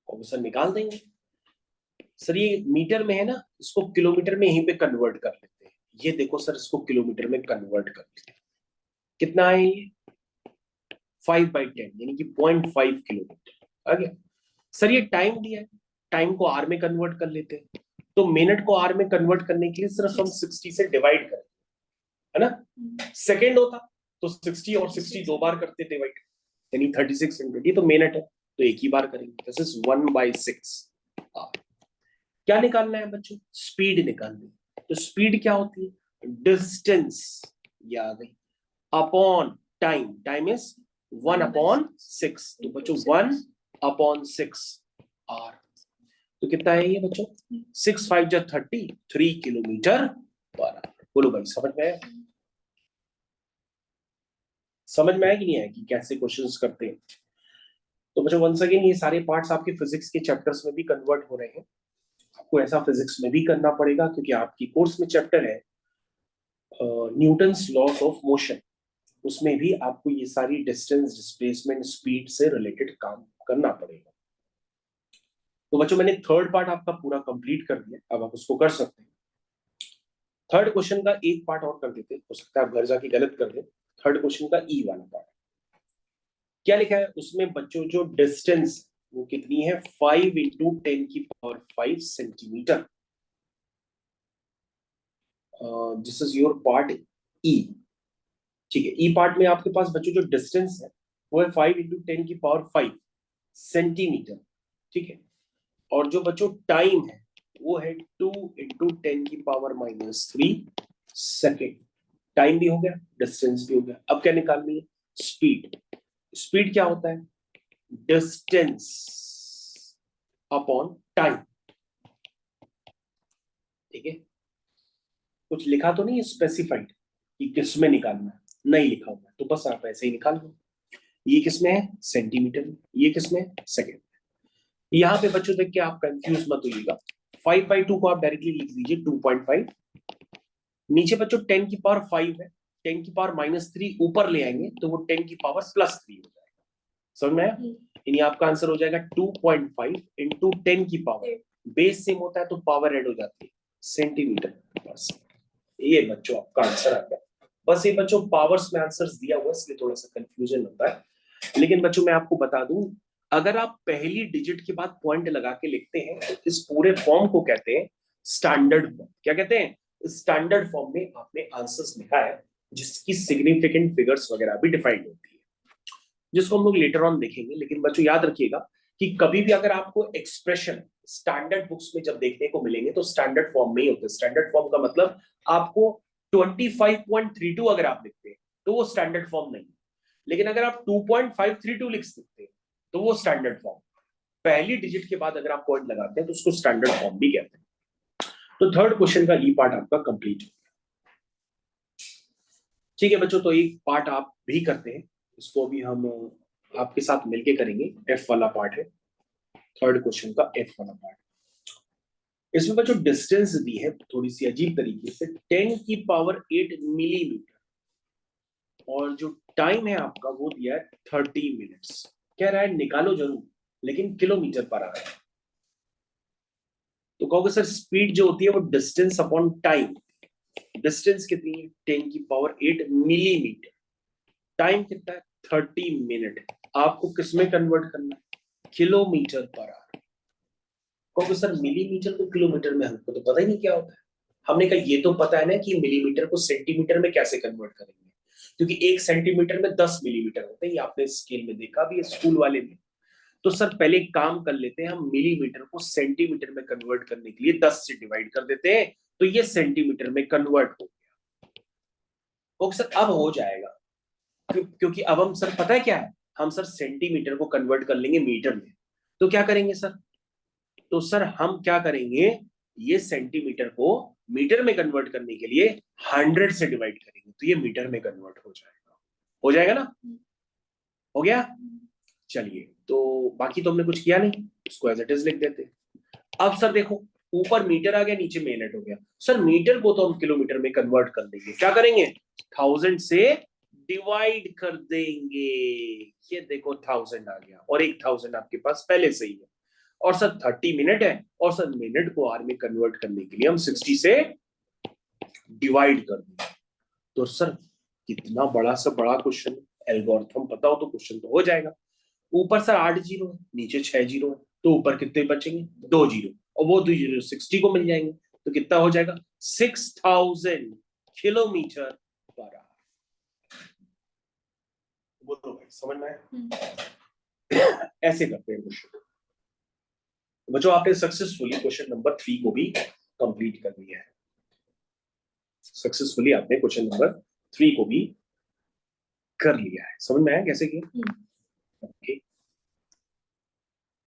और सर निकाल देंगे सर, ये मीटर में है ना, इसको किलोमीटर में यहीं पे कन्वर्ट कर लेते हैं। ये देखो सर, इसको किलोमीटर में कन्वर्ट कर लेते हैं। कितना है ये, 5/10 यानी कि 0.5 किलोमीटर आ गया। सर ये टाइम दिया है, टाइम को आर में कन्वर्ट कर लेते हैं। तो मिनट को आर में कन्वर्ट करने के लिए सिर्फ हम 60 से डिवाइड करें, है ना। सेकेंड होता तो 60 और 60 दो बार करते डिवाइड, यानी 36 × 20 तो मिनट है, तो एक ही बार करेंगे। This is 1/6 hour. क्या निकालना है बच्चों, स्पीड निकालनी है। तो स्पीड क्या होती है, डिस्टेंस, ये आ गई, अपॉन टाइम, टाइम इज 1/6। तो बच्चों 1/6 आर। तो कितना है ये बच्चों, 6 5 जा 30, 3 किलोमीटर पर आवर। बोलो भाई समझ में आया, समझ में आया कि नहीं आया कि कैसे क्वेश्चंस करते हैं। तो बच्चों वंस अगेन ये सारे पार्ट्स आपके फिजिक्स के चैप्टर्स में भी कन्वर्ट हो रहे हैं। आपको ऐसा फिजिक्स में भी करना पड़ेगा क्योंकि आपकी कोर्स में चैप्टर है न्यूटन्स लॉस ऑफ मोशन, उसमें भी आपको ये सारी डिस्टेंस, डिस्प्लेसमेंट, स्पीड से रिलेटेड काम करना पड़ेगा। तो बच्चों मैंने थर्ड पार्ट आपका पूरा कंप्लीट कर दिया, अब आप उसको कर सकते हैं। थर्ड क्वेश्चन का एक पार्ट और कर देते, हो सकता है आप घर जाके गलत कर दें। थर्ड क्वेश्चन का ई वाला पार्ट क्या लिखा है उसमें बच्चों, जो डिस्टेंस वो कितनी है, 5 × 10⁵ centimetre. This is your part E. ठीक है, ई पार्ट में आपके पास बच्चों जो डिस्टेंस है वो है 5 × 10⁵ सेंटीमीटर। ठीक है, और जो बच्चों टाइम है वो है 2 × 10⁻³ सेकेंड। टाइम भी हो गया, डिस्टेंस भी हो गया। अब क्या निकालनी है, स्पीड। स्पीड क्या होता है, डिस्टेंस अपॉन टाइम। ठीक है, कुछ लिखा तो नहीं है स्पेसिफाइड कि किस में निकालना है, नहीं लिखा हुआ है, तो बस आप ऐसे ही निकाल लो। ये किसमें है, सेंटीमीटर में, ये किसमें, सेकेंड। यहाँ पे बच्चों देख के आप कंफ्यूज मत होइएगा, 5/2 को आप डायरेक्टली लिख दीजिए 2.5। नीचे बच्चों 10⁵ है, 10⁻³ ऊपर ले आएंगे तो वो 10⁻+3 हो जाएगा। समझ में आया, यानी आपका आंसर हो जाएगा 2.5 × 10⁻। बेस सेम होता है तो पावर ऐड हो जाती है, सेंटीमीटर पर सेकंड। ये बच्चों आपका आंसर आ गया। बस ये बच्चों पावर्स में आंसर्स दिया हुआ है इसलिए थोड़ा सा कंफ्यूजन होता है। लेकिन बच्चों मैं आपको बता दूं, अगर आप पहली डिजिट के बाद पॉइंट लगा के लिखते हैं तो इस पूरे फॉर्म को कहते हैं स्टैंडर्ड फॉर्म। क्या कहते हैं, स्टैंडर्ड फॉर्म में आपने आंसर्स लिखा है जिसकी सिग्निफिकेंट फिगर्स वगैरह भी डिफाइंड होती है, जिसको हम लोग लेटर ऑन देखेंगे। लेकिन बच्चों याद रखिएगा कि कभी भी अगर आपको एक्सप्रेशन स्टैंडर्ड बुक्स में जब देखने को मिलेंगे तो स्टैंडर्ड फॉर्म में ही होते हैं। स्टैंडर्ड फॉर्म का मतलब आपको 25.32 अगर आप लिखते हैं तो वो स्टैंडर्ड फॉर्म नहीं, लेकिन अगर आप 2.532 लिख सकते हैं तो वो स्टैंडर्ड फॉर्म। पहली डिजिट के बाद अगर आप पॉइंट लगाते हैं तो उसको स्टैंडर्ड फॉर्म भी कहते हैं। तो थर्ड क्वेश्चन का ई पार्ट आपका कंप्लीट हो गया। ठीक है बच्चों, तो एक पार्ट आप भी करते हैं, इसको अभी हम आपके साथ मिलके करेंगे, एफ वाला पार्ट है, थर्ड क्वेश्चन का एफ वाला पार्ट। इसमें जो डिस्टेंस दी है थोड़ी सी अजीब तरीके से, 10 की पावर 8 मिलीमीटर, और जो टाइम है आपका वो दिया है 30 मिनट्स। कह रहा है निकालो जरूर, लेकिन किलोमीटर पर आ रहा है। तो कहोगे सर स्पीड जो होती है वो डिस्टेंस अपॉन टाइम, डिस्टेंस कितनी है 10 की पावर 8 मिलीमीटर, टाइम कितना है 30 मिनट, आपको किसमें कन्वर्ट करना है, किलोमीटर पर आवर। कहोगे सर मिलीमीटर को किलोमीटर में हमको तो पता ही नहीं क्या होता है। हमने कहा ये तो पता है ना कि मिलीमीटर को सेंटीमीटर में कैसे कन्वर्ट करेंगे, क्योंकि 1 सेंटीमीटर में 10 मिलीमीटर होते हैं, ये आपने स्केल में देखा भी है स्कूल वाले में। तो सर पहले एक काम कर लेते हैं, हम मिलीमीटर को सेंटीमीटर में कन्वर्ट करने के लिए 10 से डिवाइड कर देते हैं, तो ये सेंटीमीटर में कन्वर्ट हो गया। ओके सर अब हो जाएगा, क्योंकि अब हम सर पता है क्या है, हम सर सेंटीमीटर को कन्वर्ट कर लेंगे मीटर में। तो क्या करेंगे सर, तो सर हम क्या करेंगे, ये सेंटीमीटर को मीटर में कन्वर्ट करने के लिए 100 से डिवाइड करेंगे, तो ये मीटर में कन्वर्ट हो जाएगा। हो जाएगा ना, हो गया। चलिए तो बाकी तो हमने कुछ किया नहीं, उसको एज इट इज लिख देते। अब सर देखो ऊपर मीटर आ गया, नीचे मिनट हो गया। सर मीटर को तो हम किलोमीटर में कन्वर्ट कर देंगे, क्या करेंगे 1000 से डिवाइड कर देंगे। ये देखो 1000 आ गया, और 1000 आपके पास पहले से ही है, और सर 30 मिनट है, और सर मिनट को आवर में कन्वर्ट करने के लिए हम 60 से डिवाइड कर देंगे। तो सर कितना बड़ा सा बड़ा क्वेश्चन, एल्गोरिथम पता हो तो क्वेश्चन तो हो जाएगा। ऊपर सर 8 जीरो है, नीचे 6 जीरो है, तो ऊपर कितने बचेंगे 2 जीरो, और वो 2 जीरो 60 को मिल जाएंगे, तो कितना हो जाएगा 6000 किलोमीटर पर आवर। बोलो भाई समझ में आया? ऐसे करते हैं क्वेश्चन। बच्चों आपने सक्सेसफुली क्वेश्चन नंबर 3 को भी कंप्लीट कर लिया है, सक्सेसफुली आपने क्वेश्चन नंबर 3 को भी कर लिया है। समझ में आया कैसे किया?